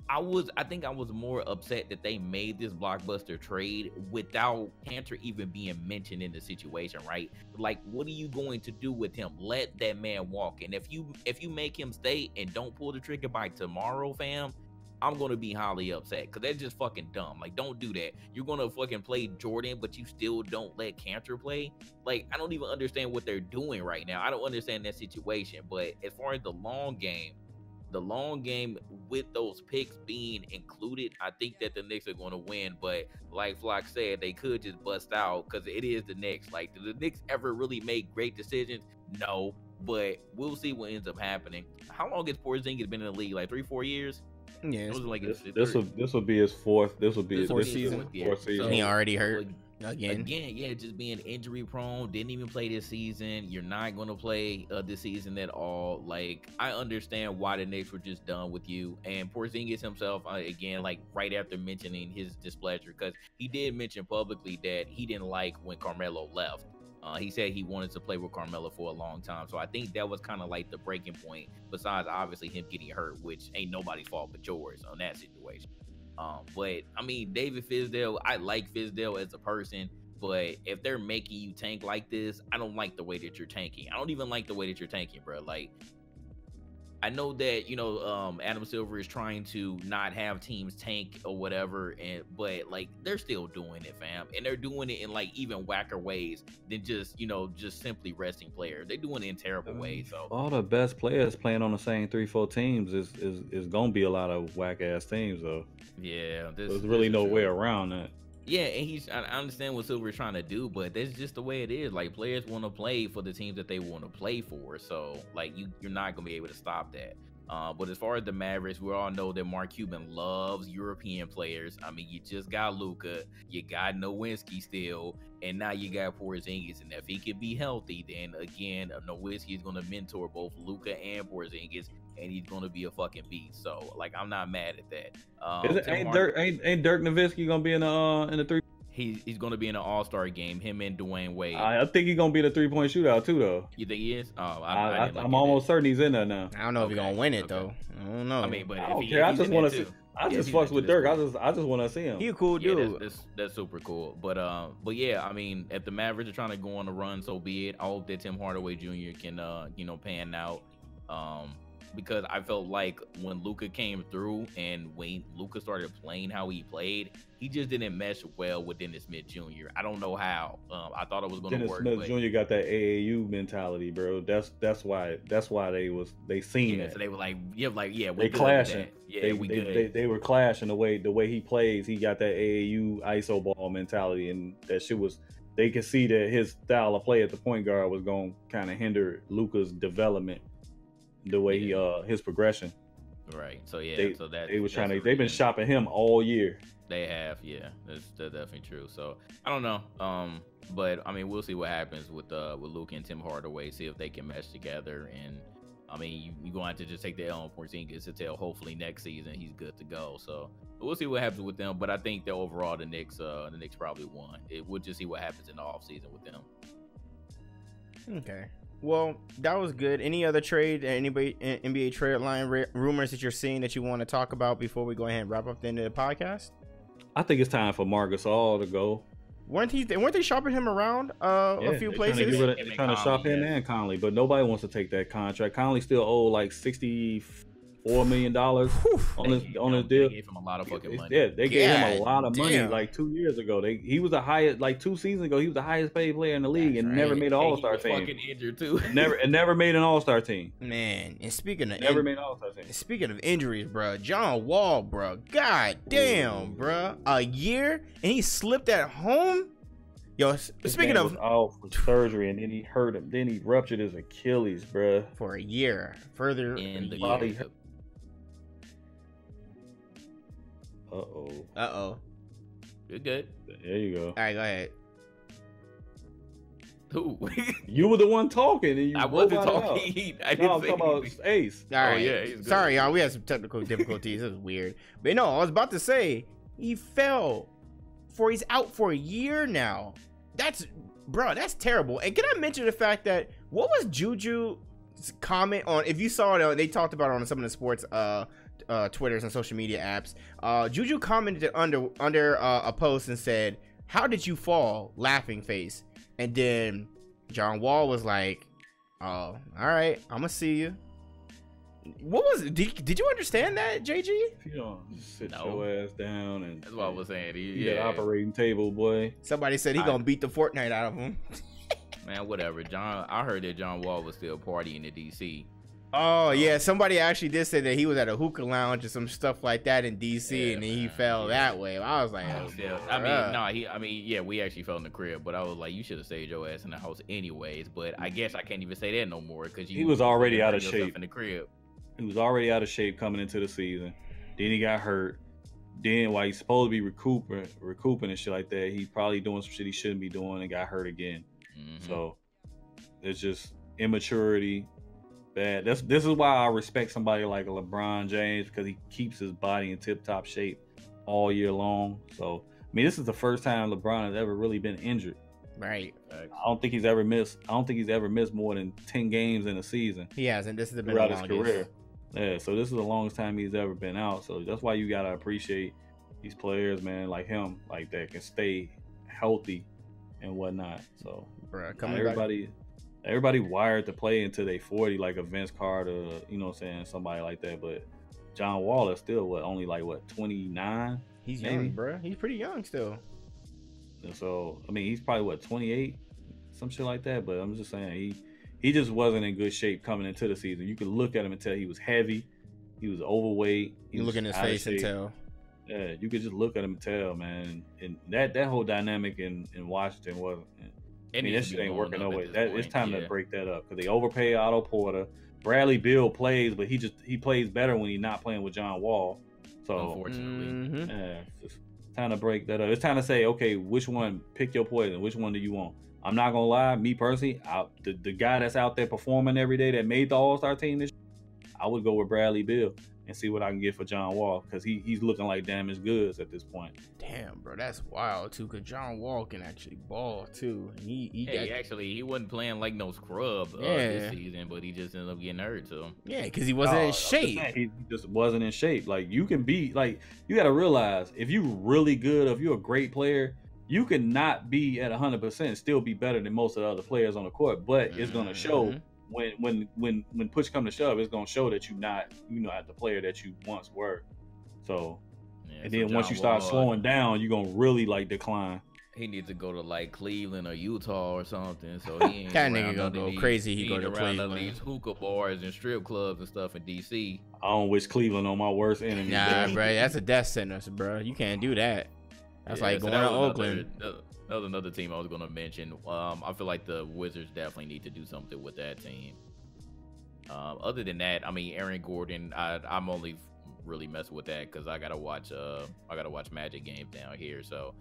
I think I was more upset that they made this blockbuster trade without Kanter even being mentioned in the situation, right? Like, what are you going to do with him? Let that man walk. And if you make him stay and don't pull the trigger by tomorrow, fam, I'm gonna be highly upset because that's just fucking dumb. Like, don't do that. You're gonna fucking play Jordan, but you still don't let Kanter play. Like, I don't even understand what they're doing right now. I don't understand that situation. But as far as the long game with those picks being included, I think that the Knicks are going to win. But like Flock said, they could just bust out because it is the Knicks. Like, do the Knicks ever really make great decisions? No, but we'll see what ends up happening. How long has Porzingis been in the league? Like 3-4 years? Yeah, It was like This will be his fourth. This will be his fourth season. Fourth season. He already hurt again. Yeah, just being injury prone, didn't even play this season. You're not going to play this season at all. Like, I understand why the Knicks were just done with you. And Porzingis himself, again, like right after mentioning his displeasure, because he did mention publicly that he didn't like when Carmelo left. He said he wanted to play with Carmelo for a long time. So I think that was kind of like the breaking point, besides obviously him getting hurt, which ain't nobody's fault but yours on that situation. But I mean, David Fizdale, I like Fizdale as a person, but if they're making you tank like this, I don't like the way that you're tanking. I don't even like the way that you're tanking, bro. Like, I know that, Adam Silver is trying to not have teams tank or whatever, but like, they're still doing it, fam. And they're doing it in like even whacker ways than just simply resting players. They're doing it in terrible ways. So all the best players playing on the same 3-4 teams is gonna be a lot of whack ass teams though. Yeah, there's really no way around that. Yeah, and I understand what Silver is trying to do, but that's just the way it is. Like, players want to play for the teams that they want to play for, so like you're not gonna be able to stop that. But as far as the Mavericks, we all know that Mark Cuban loves European players. I mean, you just got Luka, you got Nowinski still, and now you got Porzingis. And if he can be healthy, then again, Nowinski is gonna mentor both Luka and Porzingis, and he's gonna be a fucking beast. So like, I'm not mad at that. Ain't Dirk Nowitzki gonna be in the 3? He's going to be in an all-star game, him and Dwayne Wade. I think he's going to be in a 3-point shootout, too, though. You think he is? Oh, I'm almost certain he's in there now. I don't know if he's going to win it, though. I don't know. I mean, but I don't care. I just want to see. I just fucks with Dirk. I just want to see him. He a cool dude. That's super cool. But yeah, I mean, if the Mavericks are trying to go on a run, so be it. I hope that Tim Hardaway Jr. can, pan out. Because I felt like when Luka came through and when Luka started playing how he played, he just didn't mesh well with Dennis Smith Jr. I don't know how. I thought it was going to work. Dennis Smith Jr. got that AAU mentality, bro. That's why they seen it. So they were like, they clashing. Yeah, they were clashing the way he plays. He got that AAU ISO ball mentality, and that shit was. They could see that his style of play at the point guard was going to kind of hinder Luka's development. The way he his progression, right? So yeah, they've been shopping him all year. They have, yeah, that's definitely true. So I don't know, but I mean, we'll see what happens with Luka and Tim Hardaway. See if they can mesh together. And I mean, you're going to have to just take the L on Porzingis until hopefully next season he's good to go. So we'll see what happens with them. But I think that overall the Knicks probably won. We'll just see what happens in the offseason with them. Okay. Well, that was good. Any other trade, NBA trade line rumors that you're seeing that you want to talk about before we go ahead and wrap up the end of the podcast? I think it's time for Marc Gasol to go. weren't they shopping him around a few places? They're trying to shop him and Conley, but nobody wants to take that contract. Conley still owe like $64 million on his deal. They gave him a lot of fucking money. Yeah, they gave him a lot of money like 2 years ago. He was the highest, like 2 seasons ago. He was the highest paid player in the league and never made an All-Star team. Fucking injured too. never made an All-Star team. Man, and speaking of never made an All-Star team. Speaking of injuries, bro, John Wall, bro, god damn, bro, a year and he slipped at home. Yo, speaking of out for surgery and then he hurt him, then he ruptured his Achilles, bro, for a year. Further in the body. Uh-oh. You're good. There you go. All right, go ahead. Who? You were the one talking. And you I wasn't talking. I'm talking about Ace. All right. Yeah, he's good. Sorry, y'all. We had some technical difficulties. It was weird. But no, I was about to say he fell. He's out for a year now. That's terrible. And can I mention the fact that what was Juju's comment on? If you saw it, they talked about it on some of the sports Twitters and social media apps. Juju commented under a post and said, "How did you fall?" Laughing face. And then John Wall was like, "Oh, all right, I'm gonna see you." What was it? Did you understand that, JG? You know, sit your ass down and that's what I was saying. That operating table, boy. Somebody said he gonna beat the Fortnite out of him. Man, whatever. I heard that John Wall was still partying in DC. Oh yeah, somebody actually did say that he was at a hookah lounge or some stuff like that in DC, and then he fell that way. I was like, we actually fell in the crib, but I was like, you should have stayed your ass in the house anyways. But I guess I can't even say that no more because he was already out of shape in the crib. He was already out of shape coming into the season. Then he got hurt. Then while he's supposed to be recouping and shit like that, he's probably doing some shit he shouldn't be doing and got hurt again. Mm-hmm. So it's just immaturity. Bad. This is why I respect somebody like LeBron James, because he keeps his body in tip-top shape all year long. So I mean, this is the first time LeBron has ever really been injured. Right. I don't think he's ever missed more than 10 games in a season. He hasn't. This has been throughout his career. Yeah, so this is the longest time he's ever been out. So that's why you gotta appreciate these players, man, like him, like that can stay healthy and whatnot. So everybody wired to play until they 40, like a Vince Carter, you know what I'm saying, somebody like that. But John Wall is still only 29? He's young, bro. He's pretty young still. And so I mean, he's probably 28, some shit like that. But I'm just saying he just wasn't in good shape coming into the season. You could look at him and tell he was heavy, he was overweight. You look in his face and tell. Yeah, you could just look at him and tell, man. And that whole dynamic in Washington wasn't. I mean, this shit ain't working no way. It's time to break that up because they overpay Otto Porter. Bradley Beal plays, but he plays better when he's not playing with John Wall. So unfortunately, it's time to break that up. It's time to say, okay, which one? Pick your poison. Which one do you want? I'm not gonna lie, me personally, the guy that's out there performing every day that made the All-Star team this year, I would go with Bradley Beal and see what I can get for John Wall because he's looking like damaged goods at this point. Damn, bro, that's wild too. Cause John Wall can actually ball too. He wasn't playing like no scrub this season, but he just ended up getting hurt. So because he wasn't in shape. He just wasn't in shape. Like you can be like you got to realize if you're really good, if you're a great player, you can not be at 100%, still be better than most of the other players on the court. But it's gonna show. When push come to shove, it's gonna show that you're not the player that you once were. So, and then once you start slowing down, you're gonna really decline. He needs to go to Cleveland or Utah or something. So he ain't that nigga gonna go crazy. He go to Cleveland. These hookah bars and strip clubs and stuff in DC. I don't wish Cleveland on my worst enemy. Nah, bro, that's a death sentence, bro. You can't do that. That's like going to Oakland. That was another team I was going to mention. I feel like the Wizards definitely need to do something with that team. Other than that, I mean, Aaron Gordon, I'm only really messing with that because I gotta watch Magic games down here. So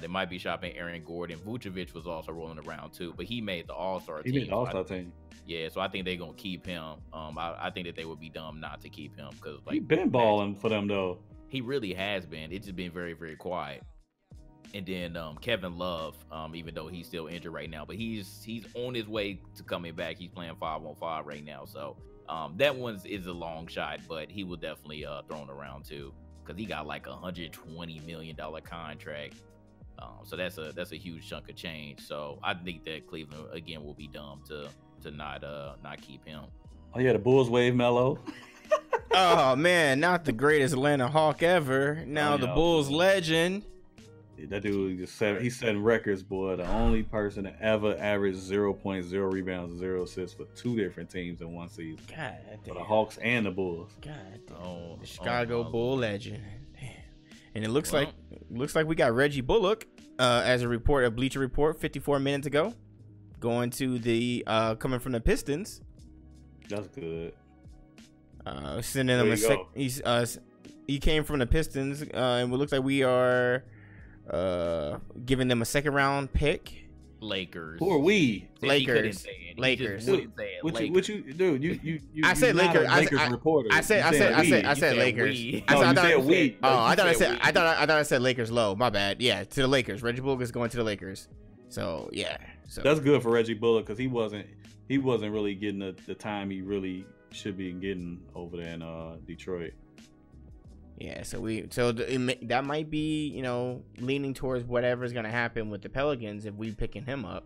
they might be shopping Aaron Gordon. Vucevic was also rolling around too, but he made the All-Star team. He made the All-Star team. Yeah, so I think they're gonna keep him. I think that they would be dumb not to keep him because he been balling for them though. He really has been. It's just been very, very quiet. And then Kevin Love, even though he's still injured right now, but he's on his way to coming back. He's playing 5-on-5 right now, so that one is a long shot, but he will definitely thrown around too because he got like $120 million contract. So that's a huge chunk of change. So I think that Cleveland again will be dumb to not keep him. Oh yeah, the Bulls wave Melo. Oh man, not the greatest Atlanta Hawk ever. Now the Bulls legend. Yeah, that dude he's setting records, boy. The only person to ever average 0.0 rebounds, 0 assists for 2 different teams in one season. God damn. For the Hawks and the Bulls. God damn. Oh, the Chicago Bull legend. Damn. And it looks Well, like we got Reggie Bullock as a report of Bleacher Report 54 minutes ago, going to the coming from the Pistons. That's good. Sending him he came from the Pistons, and it looks like we are giving them a 2nd round pick. Lakers. Who are we? Lakers. What you dude? You I said Lakers. Lakers reporter. I said Lakers. I thought I said Lakers low. My bad. Yeah, to the Lakers. Reggie Bullock is going to the Lakers. So yeah. So that's good for Reggie Bullock because he wasn't really getting the time he really should be getting over there in Detroit. Yeah, that might be, you know, leaning towards whatever's gonna happen with the Pelicans if we picking him up.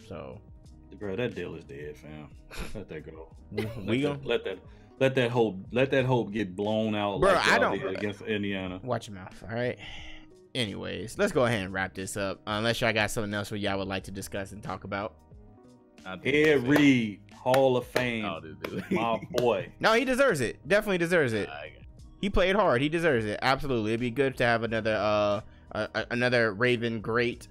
So, bro, that deal is dead, fam. Let that go. let that hope get blown out, bro. Like I don't against Indiana. Watch your mouth, all right. Anyways, let's go ahead and wrap this up. Unless y'all got something else y'all would like to discuss and talk about. Ed Reed, Hall of Fame, my boy. No, he deserves it. Definitely deserves it. He played hard. He deserves it. Absolutely. It'd be good to have another Raven great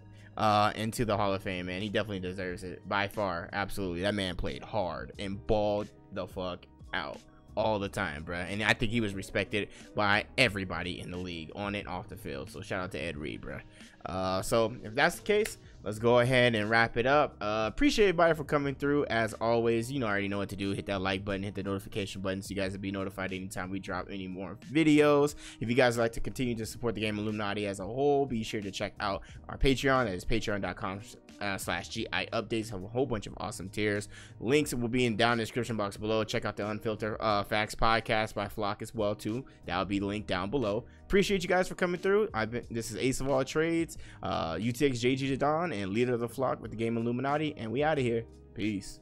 into the Hall of Fame, man. He definitely deserves it by far. Absolutely. That man played hard and balled the fuck out all the time, bro. And I think he was respected by everybody in the league on and off the field. So shout out to Ed Reed, bro. So if that's the case, let's go ahead and wrap it up. Appreciate everybody for coming through. As always, you already know what to do. Hit that like button, hit the notification button so you guys will be notified anytime we drop any more videos. If you guys would like to continue to support the game Illuminaughty as a whole, be sure to check out our Patreon. That is patreon.com/GI updates. Have a whole bunch of awesome tiers. Links will be down in the description box below. Check out the Unfiltered Facts podcast by Flock as well too. That will be linked down below. Appreciate you guys for coming through. This is Ace of All Trades, UTXJGTheDon, and Leader of the Flock with the game Illuminaughty, and we out of here. Peace.